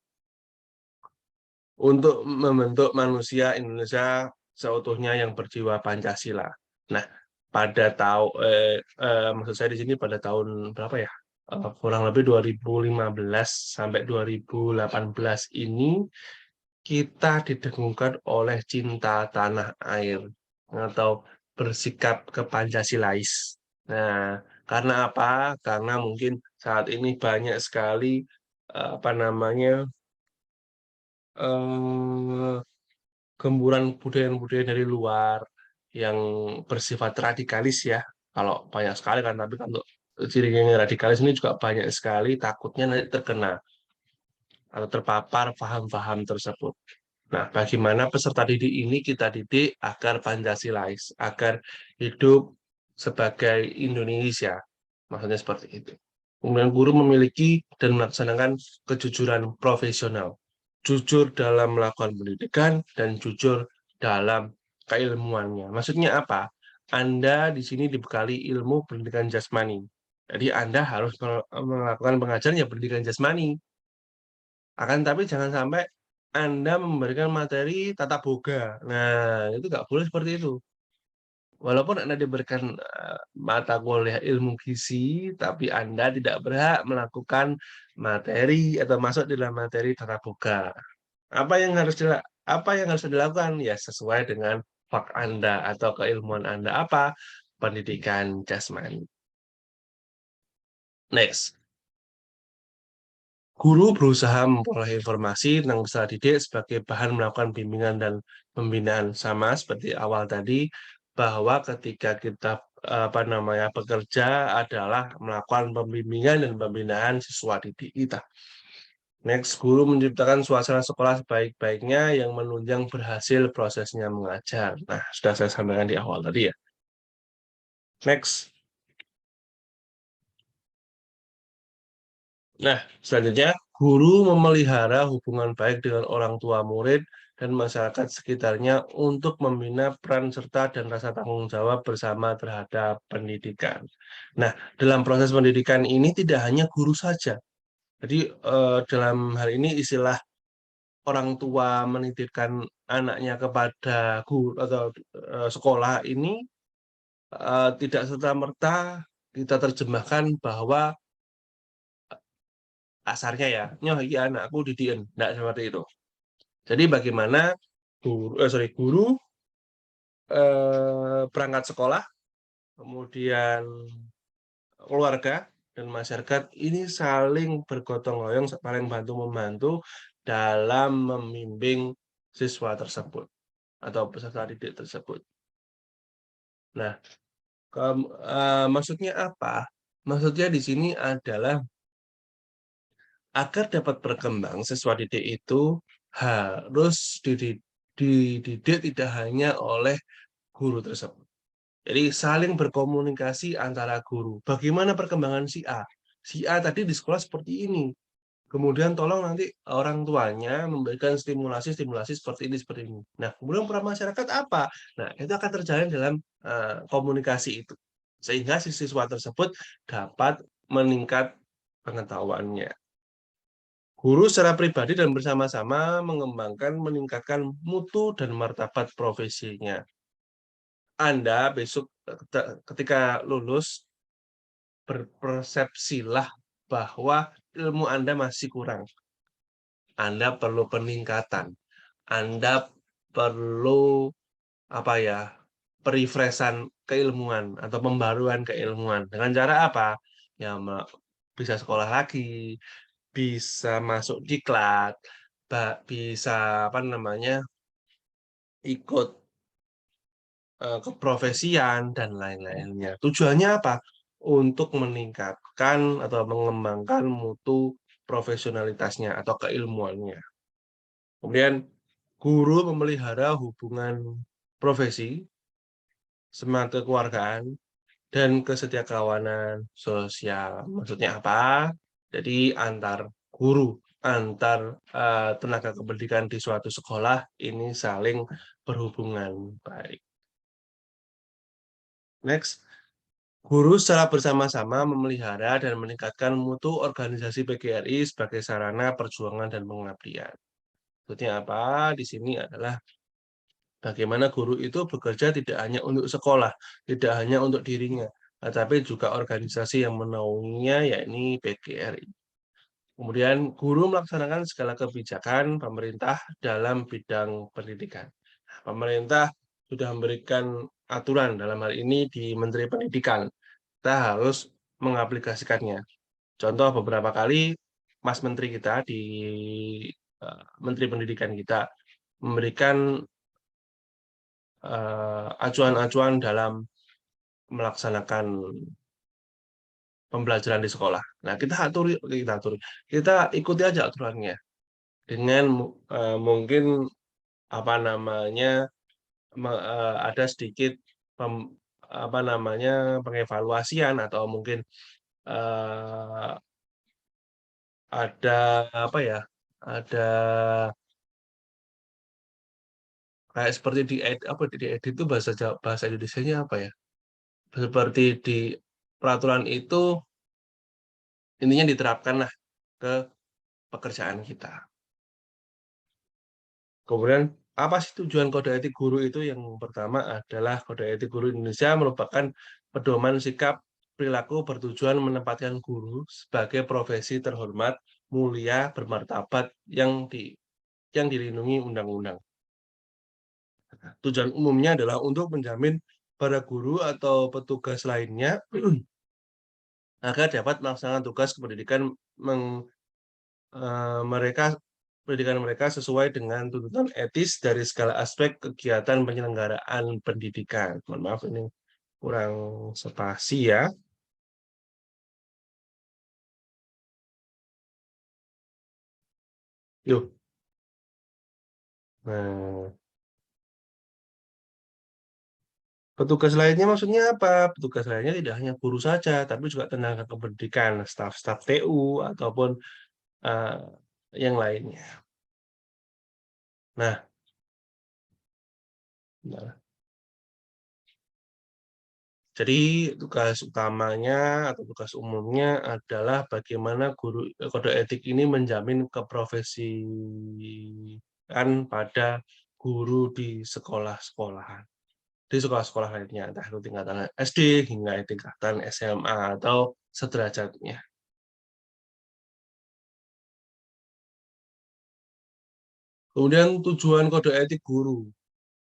untuk membentuk manusia Indonesia seutuhnya yang berjiwa Pancasila. Nah, pada maksud saya di sini pada tahun berapa ya? Kurang lebih 2015 sampai 2018 ini kita didengungkan oleh cinta tanah air atau bersikap kepancasilais. Nah, karena apa? Karena mungkin saat ini banyak sekali apa namanya eh, gemburan budaya-budaya dari luar yang bersifat radikalis ya. Kalau banyak sekali kan, tapi kan untuk cirinya radikalis ini juga banyak sekali takutnya nanti terkena atau terpapar paham-paham tersebut. Nah, bagaimana peserta didik ini kita didik agar Pancasilais, agar hidup sebagai Indonesia. Maksudnya seperti itu. Kemudian guru memiliki dan melaksanakan kejujuran profesional. Jujur dalam melakukan pendidikan dan jujur dalam keilmuannya. Maksudnya apa? Anda di sini dibekali ilmu pendidikan jasmani. Jadi Anda harus melakukan pengajaran yang pendidikan jasmani. Akan tapi jangan sampai Anda memberikan materi tata boga. Nah, itu nggak boleh seperti itu. Walaupun Anda diberikan mata kuliah ilmu gizi, tapi Anda tidak berhak melakukan materi atau masuk dalam materi tata boga. Apa yang harus dilakukan? Ya sesuai dengan fak Anda atau keilmuan Anda apa? Pendidikan jasmani. Next. Guru berusaha memperoleh informasi tentang peserta didik sebagai bahan melakukan bimbingan dan pembinaan. Sama seperti awal tadi, bahwa ketika kita bekerja adalah melakukan pembimbingan dan pembinaan siswa didik kita. Next, guru menciptakan suasana sekolah sebaik-baiknya yang menunjang berhasil prosesnya mengajar. Nah, sudah saya sampaikan di awal tadi ya. Next. Nah, selanjutnya, guru memelihara hubungan baik dengan orang tua murid dan masyarakat sekitarnya untuk membina peran serta dan rasa tanggung jawab bersama terhadap pendidikan. Nah, dalam proses pendidikan ini tidak hanya guru saja. Jadi, dalam hal ini istilah orang tua menitipkan anaknya kepada guru atau sekolah ini tidak serta-merta kita terjemahkan bahwa kasarnya ya, nyoh iya anakku didiin, enggak seperti itu. Jadi bagaimana guru berangkat sekolah, kemudian keluarga dan masyarakat ini saling bergotong royong, saling bantu membantu dalam membimbing siswa tersebut atau peserta didik tersebut. Nah, maksudnya apa? Maksudnya di sini adalah agar dapat berkembang, siswa didik itu harus dididik tidak hanya oleh guru tersebut. Jadi saling berkomunikasi antara guru. Bagaimana perkembangan si A? Si A tadi di sekolah seperti ini. Kemudian tolong nanti orang tuanya memberikan stimulasi-stimulasi seperti ini. Nah, kemudian peran masyarakat apa? Nah, itu akan terjalin dalam komunikasi itu. Sehingga si siswa tersebut dapat meningkat pengetahuannya. Guru secara pribadi dan bersama-sama mengembangkan, meningkatkan mutu dan martabat profesinya. Anda besok ketika lulus, berpersepsilah bahwa ilmu Anda masih kurang. Anda perlu peningkatan. Anda perlu apa ya? Perifreshan keilmuan atau pembaruan keilmuan. Dengan cara apa? Ya bisa sekolah lagi, bisa masuk diklat, bisa apa namanya ikut keprofesian dan lain-lainnya. Tujuannya apa? Untuk meningkatkan atau mengembangkan mutu profesionalitasnya atau keilmuannya. Kemudian guru memelihara hubungan profesi, semangat kekeluargaan, dan kesetiakawanan sosial. Maksudnya apa? Jadi antar guru, antar tenaga kependidikan di suatu sekolah ini saling berhubungan baik. Next, guru secara bersama-sama memelihara dan meningkatkan mutu organisasi PGRI sebagai sarana perjuangan dan pengabdian. Maksudnya apa? Di sini adalah bagaimana guru itu bekerja tidak hanya untuk sekolah, tidak hanya untuk dirinya, tetapi juga organisasi yang menaunginya, yakni PGRI. Kemudian guru melaksanakan segala kebijakan pemerintah dalam bidang pendidikan. Pemerintah sudah memberikan aturan dalam hal ini di Menteri Pendidikan. Kita harus mengaplikasikannya. Contoh beberapa kali Mas Menteri kita di Menteri Pendidikan kita memberikan acuan-acuan dalam melaksanakan pembelajaran di sekolah. Nah, kita ikuti aja aturannya dengan mungkin apa namanya ada sedikit apa namanya pengevaluasian atau mungkin eh, ada apa ya? Ada kayak seperti di edit itu bahasa Indonesianya apa ya? Seperti di peraturan itu intinya diterapkan lah ke pekerjaan kita. Kemudian, apa sih tujuan kode etik guru itu? Yang pertama adalah kode etik guru Indonesia merupakan pedoman sikap perilaku bertujuan menempatkan guru sebagai profesi terhormat, mulia, bermartabat yang dilindungi undang-undang. Tujuan umumnya adalah untuk menjamin para guru atau petugas lainnya agar dapat melaksanakan tugas kependidikan mereka pendidikan mereka sesuai dengan tuntutan etis dari segala aspek kegiatan penyelenggaraan pendidikan. Mohon maaf ini kurang spasi ya. Yuk. Nah, petugas lainnya maksudnya apa? Petugas lainnya tidak hanya guru saja, tapi juga tenaga kependidikan, staf-staf TU ataupun uh, yang lainnya. Nah, nah, jadi tugas utamanya atau tugas umumnya adalah bagaimana guru kode etik ini menjamin keprofesian pada guru di sekolah-sekolahan, di sekolah-sekolah lainnya, entah itu tingkatan SD hingga tingkatan SMA atau sederajatnya. Kemudian tujuan kode etik guru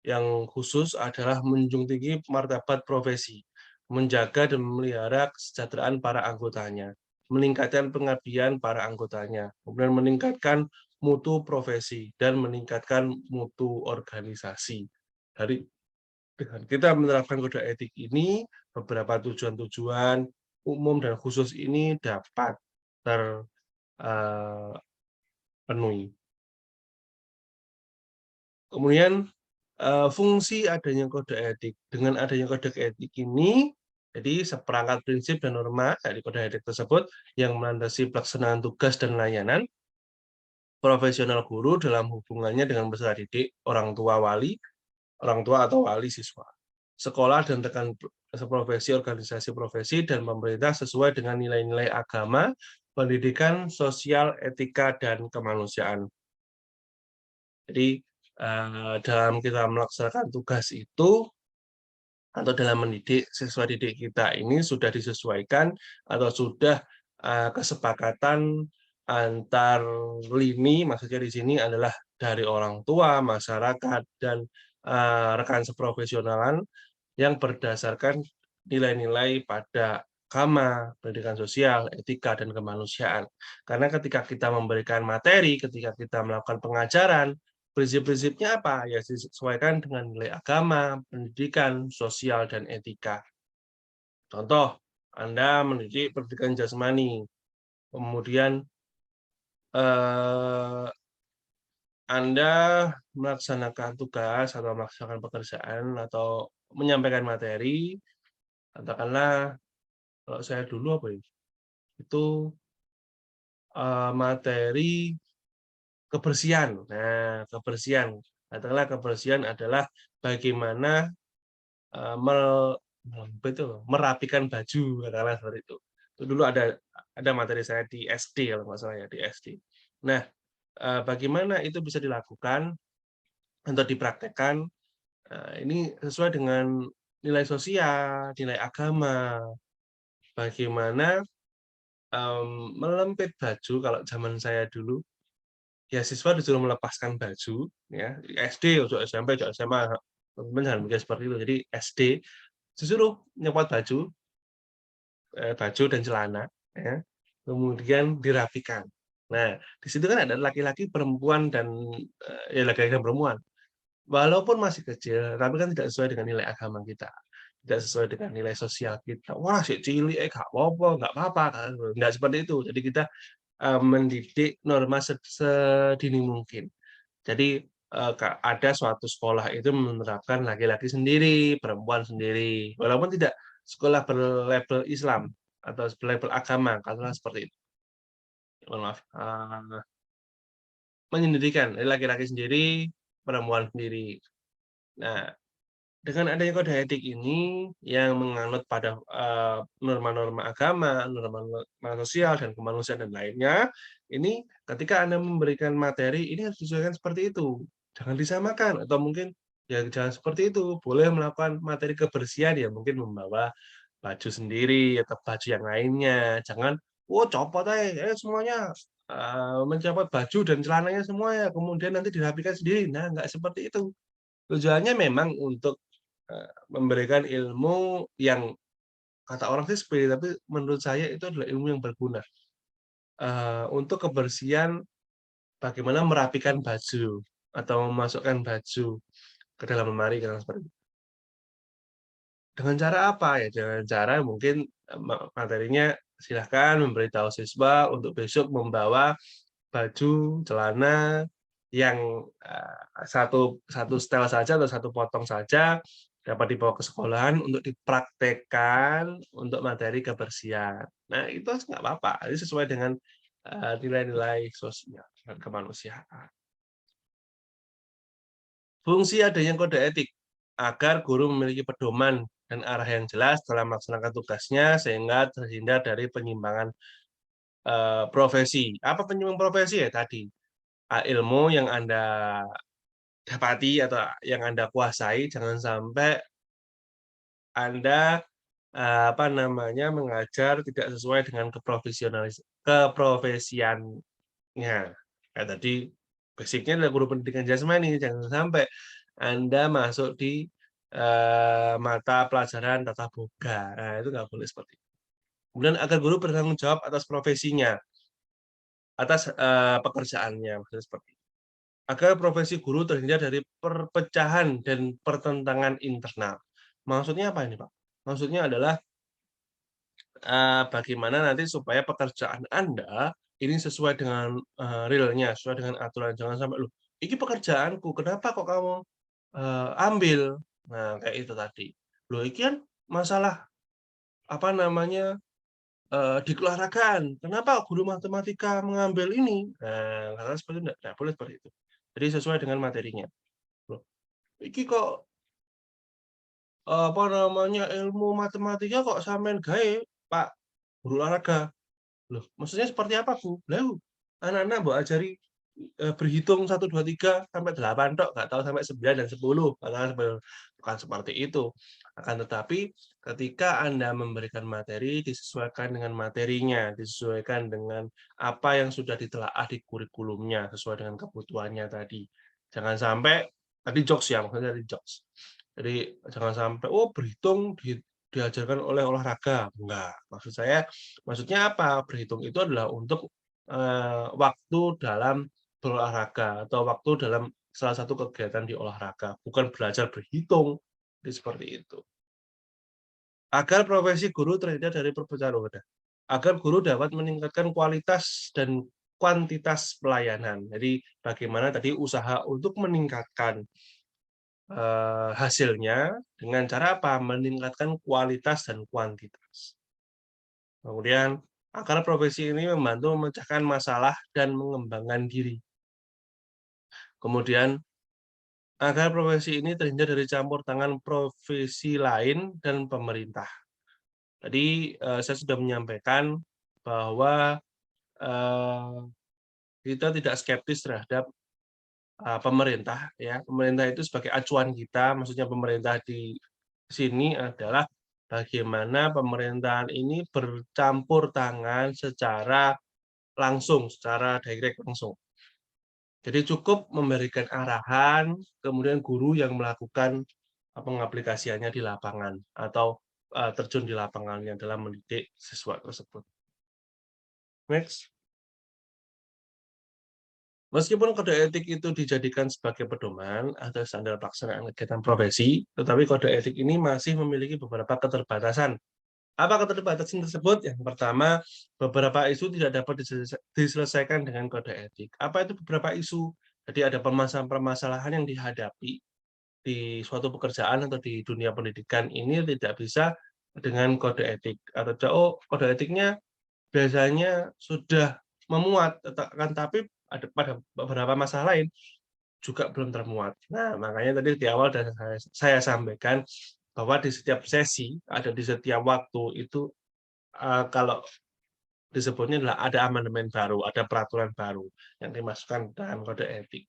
yang khusus adalah menjunjung tinggi martabat profesi, menjaga dan memelihara kesejahteraan para anggotanya, meningkatkan pengabdian para anggotanya, kemudian meningkatkan mutu profesi, dan meningkatkan mutu organisasi. Dari dengan kita menerapkan kode etik ini, beberapa tujuan-tujuan umum dan khusus ini dapat terpenuhi. Kemudian fungsi adanya kode etik. Dengan adanya kode etik ini, jadi seperangkat prinsip dan norma dari kode etik tersebut yang melandasi pelaksanaan tugas dan layanan profesional guru dalam hubungannya dengan peserta didik, orang tua atau wali siswa, sekolah dan rekan seprofesi, organisasi profesi, dan pemerintah sesuai dengan nilai-nilai agama, pendidikan, sosial, etika, dan kemanusiaan. Jadi dalam kita melaksanakan tugas itu atau dalam mendidik siswa didik kita ini sudah disesuaikan atau sudah kesepakatan antar lini, maksudnya di sini adalah dari orang tua, masyarakat, dan rekan seprofesionalan yang berdasarkan nilai-nilai pada agama, pendidikan sosial, etika, dan kemanusiaan. Karena ketika kita memberikan materi, ketika kita melakukan pengajaran, prinsip-prinsipnya apa? Ya disesuaikan dengan nilai agama, pendidikan, sosial, dan etika. Contoh, Anda mendidik pendidikan jasmani, kemudian eh, Anda melaksanakan tugas atau melaksanakan pekerjaan atau menyampaikan materi, katakanlah kalau saya dulu apa ya? Itu materi kebersihan. Nah, kebersihan. Katakanlah kebersihan adalah bagaimana merapikan baju, katakanlah seperti itu. Itu dulu ada materi saya di SD kalau nggak salah ya di SD. Nah, bagaimana itu bisa dilakukan untuk dipraktekkan? Ini sesuai dengan nilai sosial, nilai agama, bagaimana melempit baju kalau zaman saya dulu ya siswa disuruh melepaskan baju ya SD untuk SMP untuk SMA teman-teman jangan mikir seperti itu jadi SD disuruh nyopot baju dan celana ya kemudian dirapikan. Nah di situ kan ada laki-laki perempuan dan ya laki-laki dan perempuan walaupun masih kecil tapi kan tidak sesuai dengan nilai agama kita tidak sesuai dengan nilai sosial kita wah si cilik gak apa-apa nggak apa-apa kan nggak seperti itu jadi kita mendidik norma sedini mungkin. Jadi ada suatu sekolah itu menerapkan laki-laki sendiri, perempuan sendiri, walaupun tidak sekolah berlabel Islam atau berlabel agama, katakanlah seperti itu. Mohon maaf, menyendirikan, laki-laki sendiri, perempuan sendiri. Nah, dengan adanya kode etik ini yang menganut pada norma-norma agama, norma-norma sosial dan kemanusiaan dan lainnya, ini ketika Anda memberikan materi, ini harus disesuaikan seperti itu. Jangan disamakan atau mungkin ya jangan seperti itu. Boleh melakukan materi kebersihan ya mungkin membawa baju sendiri atau baju yang lainnya. Jangan, "Oh copot semuanya, mencopot baju dan celananya semua ya, kemudian nanti dirapikan sendiri." Nah, nggak seperti itu. Tujuannya memang untuk, memberikan ilmu yang kata orang sih sepele, tapi menurut saya itu adalah ilmu yang berguna. Untuk kebersihan bagaimana merapikan baju atau memasukkan baju ke dalam lemari kan seperti itu. Dengan cara apa ya? Dengan cara mungkin, materinya silahkan memberitahu siswa untuk besok membawa baju, celana yang, satu satu setel saja atau satu potong saja dapat dibawa ke sekolahan untuk dipraktekkan untuk materi kebersihan. Nah, itu nggak apa-apa, itu sesuai dengan, nilai-nilai sosial dan kemanusiaan. Fungsi adanya kode etik agar guru memiliki pedoman dan arah yang jelas dalam melaksanakan tugasnya sehingga terhindar dari penyimpangan, profesi. Apa penyimpangan profesi? Ya tadi, ilmu yang Anda dapati atau yang Anda kuasai jangan sampai Anda, apa namanya, mengajar tidak sesuai dengan keprofesiannya. Kayak tadi basic-nya adalah guru pendidikan jasmani, jangan sampai Anda masuk di, mata pelajaran tata boga. Nah, itu nggak boleh seperti itu. Kemudian agar guru bertanggung jawab atas profesinya, atas, pekerjaannya, maksudnya seperti itu. Agar profesi guru terhindar dari perpecahan dan pertentangan internal. Maksudnya apa ini, Pak? Maksudnya adalah, bagaimana nanti supaya pekerjaan Anda ini sesuai dengan, realnya, sesuai dengan aturan. Jangan sampai, "Loh, ini pekerjaanku, kenapa kok kamu, ambil?" Nah, kayak itu tadi. "Loh, ini kan masalah, apa namanya, di keolahragaan, kenapa guru matematika mengambil ini?" Nah, hal seperti itu nggak boleh seperti itu. Jadi sesuai dengan materinya. Loh, "Iki kok, apa namanya, ilmu matematika kok sampean gawe, Pak guru olahraga?" Loh, maksudnya seperti apa, Bu? Lah anak-anak mbok ajari, berhitung 1, 2, 3 sampai 8 tok, nggak tahu sampai 9 dan 10, katakan bukan seperti itu. Akan tetapi ketika Anda memberikan materi, disesuaikan dengan materinya, disesuaikan dengan apa yang sudah ditelaah di kurikulumnya, sesuai dengan kebutuhannya tadi. Jangan sampai tadi jokes ya, maksudnya tadi jokes. Jadi jangan sampai, "Oh berhitung diajarkan oleh olahraga." Enggak, maksudnya apa, berhitung itu adalah untuk, waktu dalam berolahraga atau waktu dalam salah satu kegiatan di olahraga, bukan belajar berhitung, jadi seperti itu. Agar profesi guru terhindar dari perpecahan oh udah, agar guru dapat meningkatkan kualitas dan kuantitas pelayanan. Jadi bagaimana tadi usaha untuk meningkatkan hasilnya dengan cara apa? Meningkatkan kualitas dan kuantitas. Kemudian, agar profesi ini membantu memecahkan masalah dan mengembangkan diri. Kemudian, agar profesi ini terhindar dari campur tangan profesi lain dan pemerintah. Tadi, saya sudah menyampaikan bahwa, eee, kita tidak skeptis terhadap, pemerintah ya. Pemerintah itu sebagai acuan kita, maksudnya pemerintah di sini adalah bagaimana pemerintahan ini bercampur tangan secara langsung, secara direct langsung. Jadi cukup memberikan arahan, kemudian guru yang melakukan pengaplikasiannya di lapangan atau terjun di lapangannya dalam mendidik siswa tersebut. Next. Meskipun kode etik itu dijadikan sebagai pedoman atau standar pelaksanaan kegiatan profesi, tetapi kode etik ini masih memiliki beberapa keterbatasan. Apa keterbatasan tersebut? Yang pertama, beberapa isu tidak dapat diselesaikan dengan kode etik. Apa itu beberapa isu? Jadi ada permasalahan-permasalahan yang dihadapi di suatu pekerjaan atau di dunia pendidikan ini tidak bisa dengan kode etik. Atau oh, kode etiknya biasanya sudah memuat, akan tapi ada pada beberapa masalah lain juga belum termuat. Nah, makanya tadi di awal sudah saya sampaikan bahwa di setiap sesi, ada di setiap waktu itu, kalau disebutnya adalah ada amandemen baru, ada peraturan baru yang dimasukkan dalam kode etik.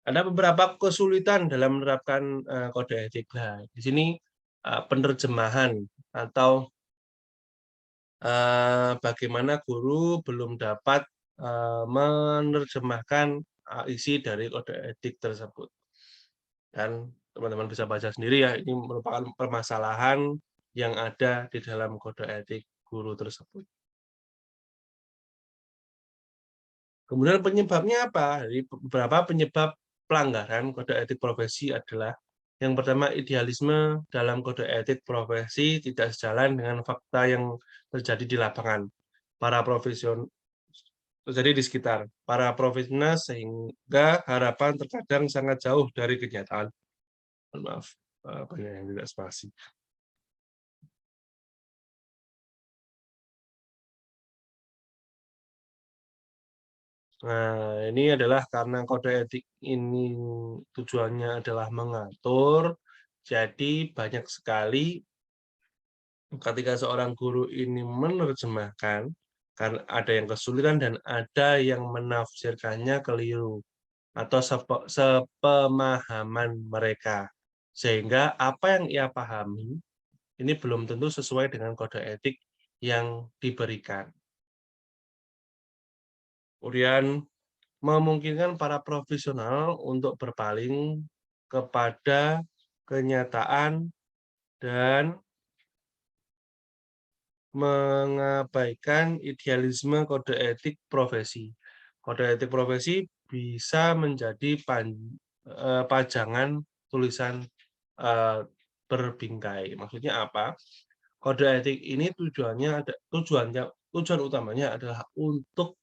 Ada beberapa kesulitan dalam menerapkan kode etik. Nah, di sini penerjemahan atau bagaimana guru belum dapat menerjemahkan isi dari kode etik tersebut. Dan teman-teman bisa baca sendiri ya, ini merupakan permasalahan yang ada di dalam kode etik guru tersebut. Kemudian penyebabnya apa? Jadi beberapa penyebab pelanggaran kode etik profesi adalah yang pertama, idealisme dalam kode etik profesi tidak sejalan dengan fakta yang terjadi di lapangan. Para profesional terjadi di sekitar para profesional sehingga harapan terkadang sangat jauh dari kenyataan. Maaf, banyak yang tidak spasi. Nah, ini adalah karena kode etik ini tujuannya adalah mengatur, jadi banyak sekali ketika seorang guru ini menerjemahkan, karena ada yang kesulitan dan ada yang menafsirkannya keliru atau sepemahaman mereka. Sehingga apa yang ia pahami ini belum tentu sesuai dengan kode etik yang diberikan. Kemudian memungkinkan para profesional untuk berpaling kepada kenyataan dan mengabaikan idealisme kode etik profesi. Kode etik profesi bisa menjadi pajangan tulisan berbingkai. Maksudnya apa? Kode etik ini tujuan utamanya adalah untuk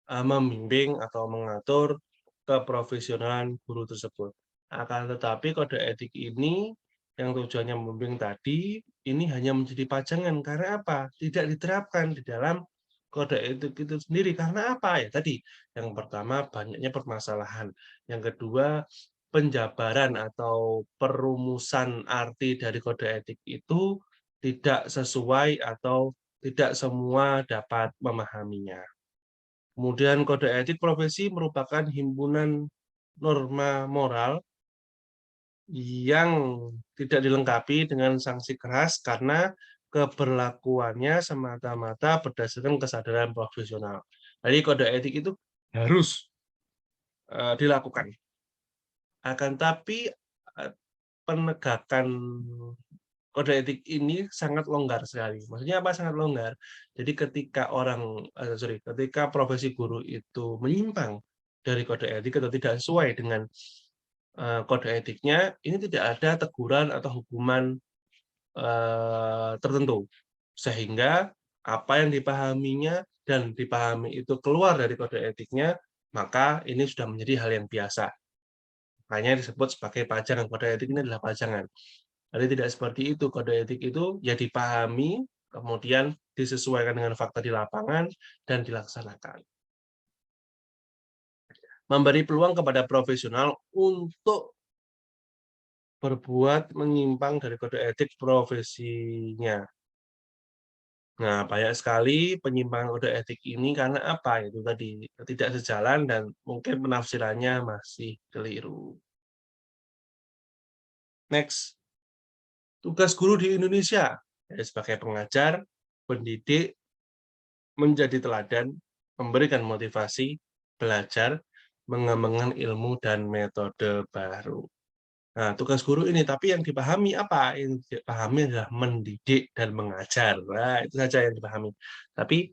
membimbing atau mengatur keprofesionalan guru tersebut. Akan tetapi kode etik ini yang tujuannya membimbing tadi, ini hanya menjadi pajangan. Karena apa? Tidak diterapkan di dalam kode etik itu sendiri. Karena apa? Ya tadi, yang pertama banyaknya permasalahan. Yang kedua, penjabaran atau perumusan arti dari kode etik itu tidak sesuai atau tidak semua dapat memahaminya. Kemudian kode etik profesi merupakan himpunan norma moral yang tidak dilengkapi dengan sanksi keras karena keberlakuannya semata-mata berdasarkan kesadaran profesional. Jadi kode etik itu harus dilakukan. Akan tapi penegakan kode etik ini sangat longgar sekali. Maksudnya apa sangat longgar? Jadi ketika profesi guru itu menyimpang dari kode etik atau tidak sesuai dengan kode etiknya, ini tidak ada teguran atau hukuman tertentu. Sehingga apa yang dipahaminya dan dipahami itu keluar dari kode etiknya, maka ini sudah menjadi hal yang biasa. Makanya disebut sebagai pajangan. Kode etik ini adalah pajangan. Jadi tidak seperti itu. Kode etik itu ya dipahami, kemudian disesuaikan dengan fakta di lapangan, dan dilaksanakan. Memberi peluang kepada profesional untuk berbuat menyimpang dari kode etik profesinya. Nah, banyak sekali penyimpangan kode etik ini karena apa? Itu tadi, tidak sejalan dan mungkin penafsirannya masih keliru. Next, tugas guru di Indonesia sebagai pengajar, pendidik, menjadi teladan, memberikan motivasi, belajar, mengembangkan ilmu dan metode baru. Nah, tugas guru ini, tapi yang dipahami apa? Yang dipahami adalah mendidik dan mengajar. Nah, itu saja yang dipahami. Tapi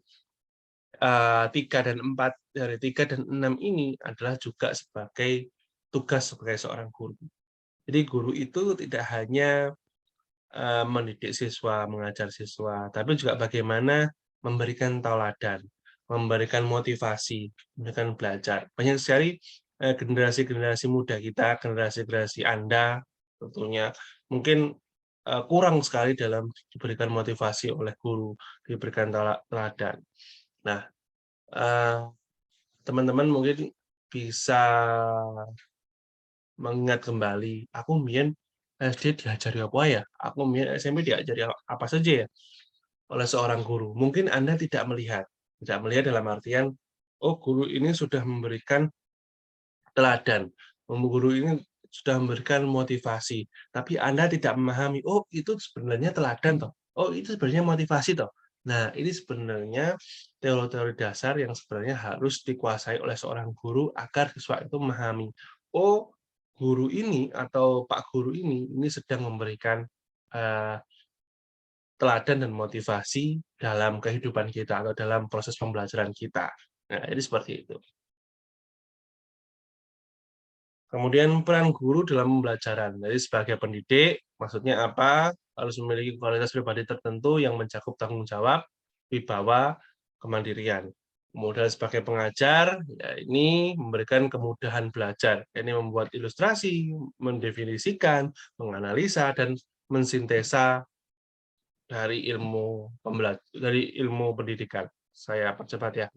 3 dan 4 dari 3 dan 6 ini adalah juga sebagai tugas sebagai seorang guru. Jadi guru itu tidak hanya mendidik siswa, mengajar siswa, tapi juga bagaimana memberikan tauladan, memberikan motivasi, memberikan belajar. Banyak sekali generasi-generasi muda kita, generasi-generasi Anda tentunya mungkin kurang sekali dalam diberikan motivasi oleh guru, diberikan teladan. Nah, teman-teman mungkin bisa mengingat kembali, aku mien SD diajari apa ya? Aku mien SMP diajari apa saja ya? oleh seorang guru. Mungkin Anda tidak melihat dalam artian, oh guru ini sudah memberikan teladan, guru ini sudah memberikan motivasi, tapi Anda tidak memahami, oh itu sebenarnya teladan toh, oh itu sebenarnya motivasi toh. Nah, ini sebenarnya teori-teori dasar yang sebenarnya harus dikuasai oleh seorang guru agar siswa itu memahami, oh guru ini atau Pak Guru ini sedang memberikan eh, teladan dan motivasi dalam kehidupan kita atau dalam proses pembelajaran kita. Nah, ini seperti itu. Kemudian peran guru dalam pembelajaran. Jadi sebagai pendidik, maksudnya apa? Harus memiliki kualitas pribadi tertentu yang mencakup tanggung jawab, wibawa, kemandirian. Kemudian sebagai pengajar, ya ini memberikan kemudahan belajar. Ini membuat ilustrasi, mendefinisikan, menganalisa, dan mensintesa dari ilmu pendidikan. Saya percepat ya.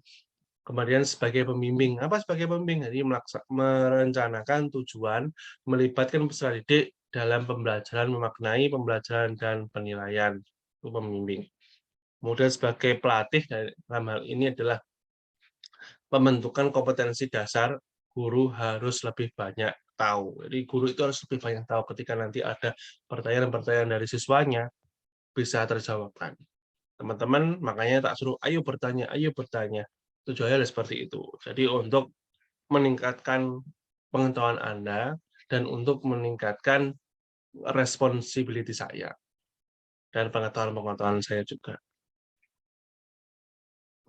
Kemudian sebagai pembimbing. Apa sebagai pembimbing? Jadi merencanakan tujuan, melibatkan peserta didik dalam pembelajaran, memaknai pembelajaran dan penilaian. Itu pembimbing. Kemudian sebagai pelatih, dalam hal ini adalah pembentukan kompetensi dasar, guru harus lebih banyak tahu. Jadi guru itu harus lebih banyak tahu ketika nanti ada pertanyaan-pertanyaan dari siswanya, bisa terjawabkan. Teman-teman, makanya tak suruh, ayo bertanya, ayo bertanya. Tujuannya adalah seperti itu. Jadi untuk meningkatkan pengetahuan Anda dan untuk meningkatkan responsibility saya dan pengetahuan-pengetahuan saya juga.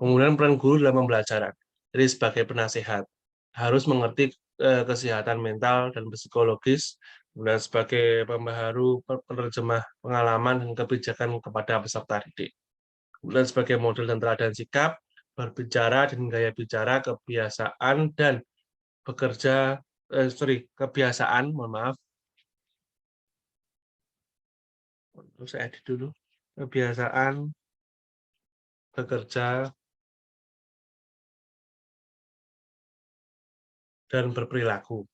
Kemudian peran guru dalam pembelajaran. Jadi sebagai penasehat harus mengerti kesehatan mental dan psikologis, kemudian sebagai pembaharu, penerjemah pengalaman dan kebijakan kepada peserta didik. Kemudian sebagai model dan teladan sikap, berbicara dan gaya bicara, kebiasaan dan bekerja, kebiasaan, mohon maaf, saya edit dulu, kebiasaan bekerja dan berperilaku.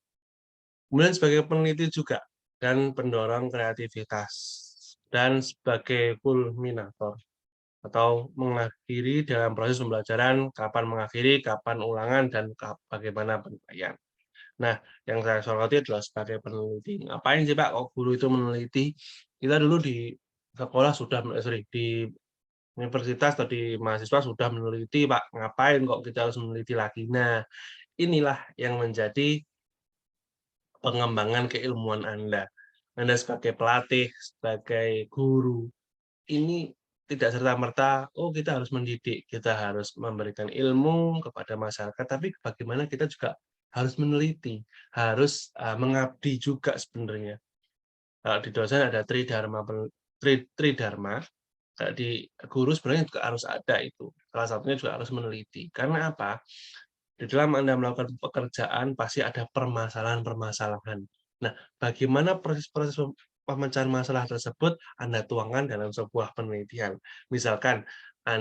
Kemudian sebagai peneliti juga dan pendorong kreativitas dan sebagai kulminator atau mengakhiri dalam proses pembelajaran, kapan mengakhiri, kapan ulangan, dan bagaimana penilaian. Nah, yang saya soroti adalah sebagai peneliti. Ngapain sih Pak kok guru itu meneliti? Kita dulu di sekolah sudah, di universitas atau di mahasiswa sudah meneliti Pak, ngapain kok kita harus meneliti lagi? Nah, inilah yang menjadi pengembangan keilmuan Anda. Anda sebagai pelatih, sebagai guru, ini tidak serta-merta, oh kita harus mendidik, kita harus memberikan ilmu kepada masyarakat, tapi bagaimana kita juga harus meneliti, harus mengabdi juga sebenarnya. Kalau di dosen ada tridharma, di guru sebenarnya juga harus ada itu. Salah satunya juga harus meneliti. Karena apa? Di dalam Anda melakukan pekerjaan pasti ada permasalahan-permasalahan. Nah, bagaimana proses-proses pemecahan masalah tersebut Anda tuangkan dalam sebuah penelitian. Misalkan eh,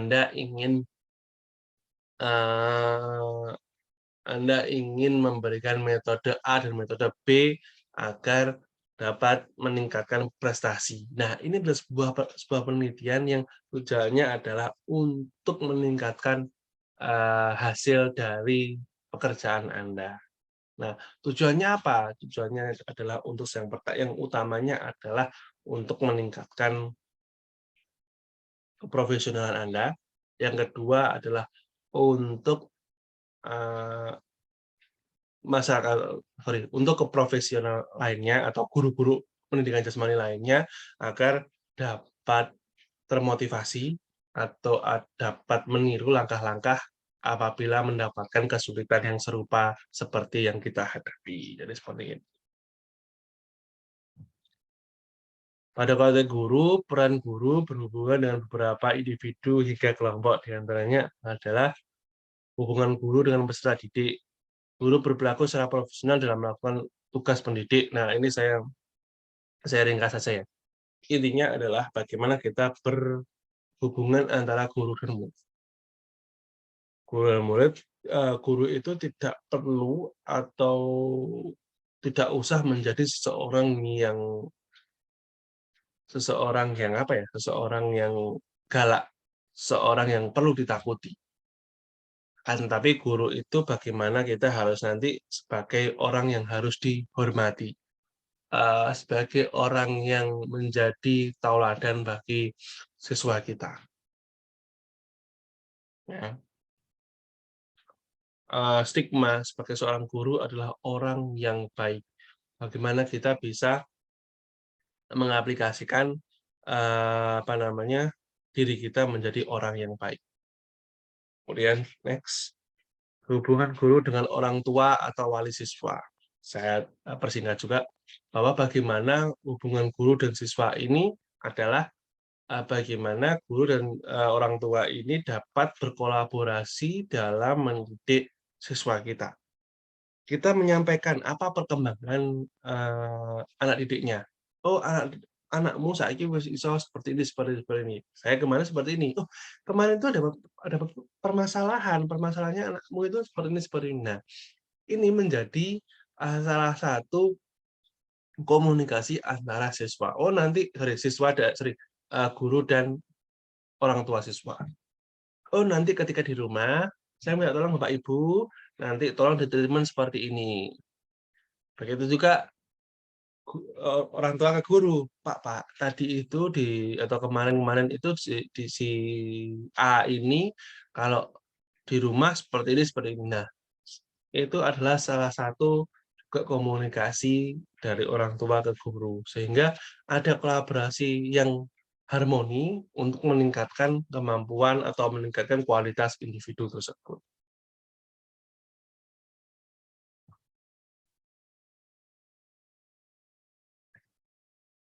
Anda ingin memberikan metode A dan metode B agar dapat meningkatkan prestasi. Nah, ini adalah sebuah penelitian yang tujuannya adalah untuk meningkatkan hasil dari pekerjaan Anda. Nah, tujuannya apa? Tujuannya adalah untuk yang utamanya adalah untuk meningkatkan keprofesionalan Anda. Yang kedua adalah untuk uh, untuk keprofesional lainnya atau guru-guru pendidikan jasmani lainnya agar dapat termotivasi atau dapat meniru langkah-langkah apabila mendapatkan kesulitan yang serupa seperti yang kita hadapi. Jadi seperti ini. Pada konteks guru, peran guru berhubungan dengan beberapa individu hingga kelompok, diantaranya adalah hubungan guru dengan peserta didik. Guru berperilaku secara profesional dalam melakukan tugas pendidik. Nah, ini saya ringkas saja ya. Intinya adalah bagaimana kita berhubungan antara guru dan murid. Guru dan murid, guru itu tidak perlu atau tidak usah menjadi seseorang yang apa ya, seseorang yang galak. seorang yang perlu ditakuti. Tetapi guru itu bagaimana kita harus nanti sebagai orang yang harus dihormati, sebagai orang yang menjadi tauladan bagi siswa kita, ya. Stigma sebagai seorang guru adalah orang yang baik. Bagaimana kita bisa mengaplikasikan, apa namanya, diri kita menjadi orang yang baik. Kemudian next, hubungan guru dengan orang tua atau wali siswa. Saya persingkat juga bahwa bagaimana hubungan guru dan siswa ini adalah bagaimana guru dan orang tua ini dapat berkolaborasi dalam mendidik siswa kita. Kita menyampaikan apa perkembangan anak didiknya. Oh, anakmu saiki wis iso seperti ini. Saya kemarin seperti ini. Oh, kemarin itu ada permasalahan, permasalahannya anakmu itu seperti ini seperti ini. Nah, ini menjadi salah satu komunikasi antara siswa. Oh, nanti guru dan orang tua siswa. Oh, nanti ketika di rumah saya minta tolong Bapak Ibu, nanti tolong di-treatment seperti ini. Begitu juga orang tua ke guru, Pak, tadi itu atau kemarin-kemarin itu si A ini kalau di rumah seperti ini. Nah, itu adalah salah satu juga komunikasi dari orang tua ke guru, sehingga ada kolaborasi yang harmoni untuk meningkatkan kemampuan atau meningkatkan kualitas individu tersebut.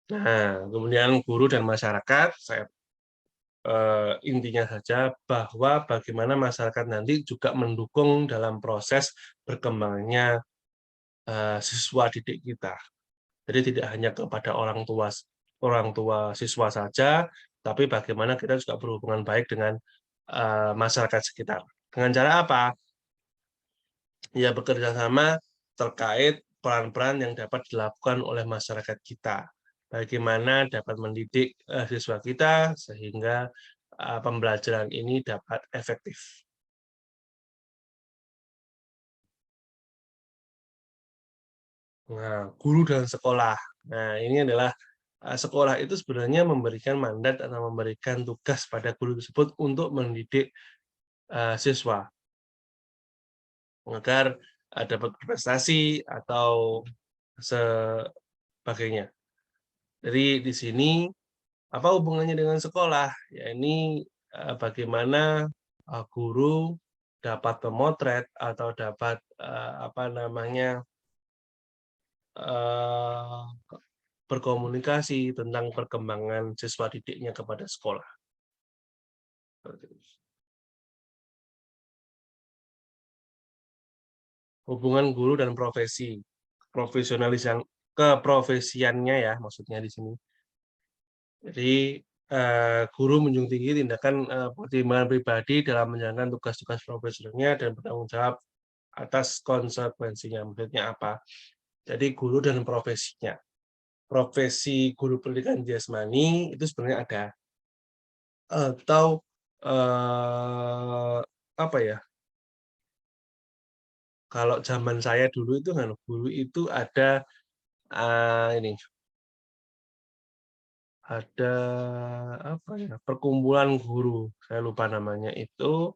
Nah, kemudian guru dan masyarakat, intinya saja bahwa bagaimana masyarakat nanti juga mendukung dalam proses berkembangnya siswa didik kita. Jadi tidak hanya kepada orang tua siswa saja, tapi bagaimana kita juga berhubungan baik dengan masyarakat sekitar. Dengan cara apa? Ya bekerja sama terkait peran-peran yang dapat dilakukan oleh masyarakat kita. Bagaimana dapat mendidik siswa kita sehingga pembelajaran ini dapat efektif. Nah, guru dan sekolah. Nah, ini adalah sekolah itu sebenarnya memberikan mandat atau memberikan tugas pada guru tersebut untuk mendidik siswa agar dapat berprestasi atau sebagainya. Jadi di sini apa hubungannya dengan sekolah? Ya ini bagaimana guru dapat memotret atau dapat apa namanya eh, berkomunikasi tentang perkembangan siswa didiknya kepada sekolah. Hubungan guru dan profesi, profesionalisme keprofesiannya ya maksudnya di sini. Jadi guru menjunjung tinggi tindakan pertimbangan pribadi dalam menjalankan tugas-tugas profesionalnya dan bertanggung jawab atas konsekuensinya. Maksudnya apa? Jadi guru dan profesinya. Profesi guru pendidikan jasmani itu sebenarnya ada, atau apa ya? Kalau zaman saya dulu itu kan guru itu ada ini ada apa ya? Perkumpulan guru. Saya lupa namanya itu.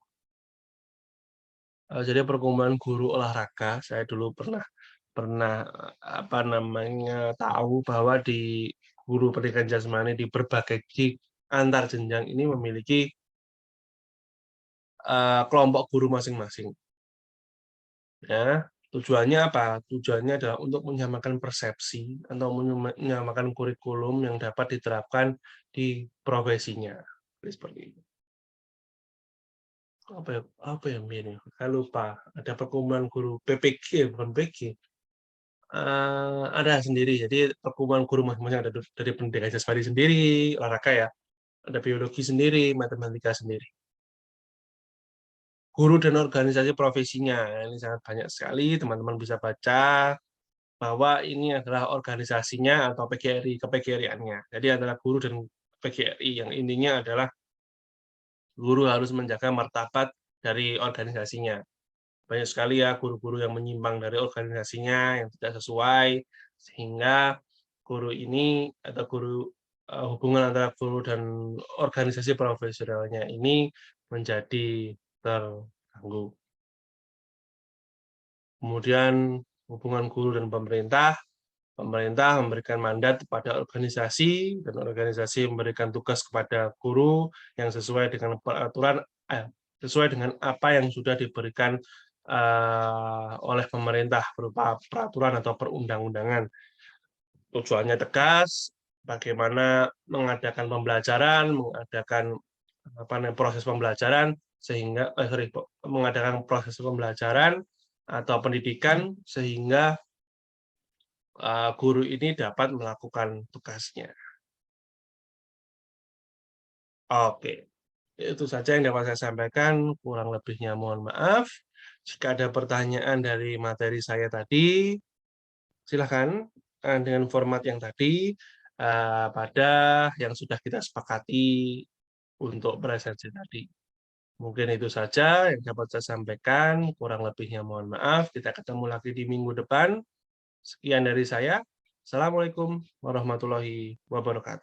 Jadi perkumpulan guru olahraga. Saya dulu pernah pernah apa namanya tahu bahwa di guru pendidikan jasmani di berbagai antar jenjang ini memiliki kelompok guru masing-masing. Ya, tujuannya apa? Tujuannya adalah untuk menyamakan persepsi atau menyamakan kurikulum yang dapat diterapkan di profesinya. Seperti itu. Apa ya ini? Saya lupa. Ada perkumpulan guru PPG, bukan PG. Ada sendiri. Jadi perkumpulan guru masing-masing ada dari pendidikan jasmani sendiri, olahraga ya, ada biologi sendiri, matematika sendiri. Guru dan organisasi profesinya, ini sangat banyak sekali, teman-teman bisa baca bahwa ini adalah organisasinya atau PGRI, ke PGRI-annya. Jadi adalah guru dan PGRI yang intinya adalah guru harus menjaga martabat dari organisasinya. Banyak sekali ya guru-guru yang menyimpang dari organisasinya, yang tidak sesuai, sehingga guru ini atau hubungan antara guru dan organisasi profesionalnya ini menjadi terganggu. Kemudian hubungan guru dan pemerintah, pemerintah memberikan mandat kepada organisasi, dan organisasi memberikan tugas kepada guru yang sesuai dengan peraturan sesuai dengan apa yang sudah diberikan, oleh pemerintah berupa peraturan atau perundang-undangan. Tujuannya tegas, bagaimana mengadakan pembelajaran, mengadakan, proses pembelajaran sehingga mengadakan proses pembelajaran atau pendidikan sehingga guru ini dapat melakukan tugasnya. Oke, itu saja yang dapat saya sampaikan, kurang lebihnya mohon maaf. Jika ada pertanyaan dari materi saya tadi, silakan, dengan format yang tadi, pada yang sudah kita sepakati untuk presensi tadi. Mungkin itu saja yang dapat saya sampaikan, kurang lebihnya mohon maaf. Kita ketemu lagi di minggu depan. Sekian dari saya. Assalamualaikum warahmatullahi wabarakatuh.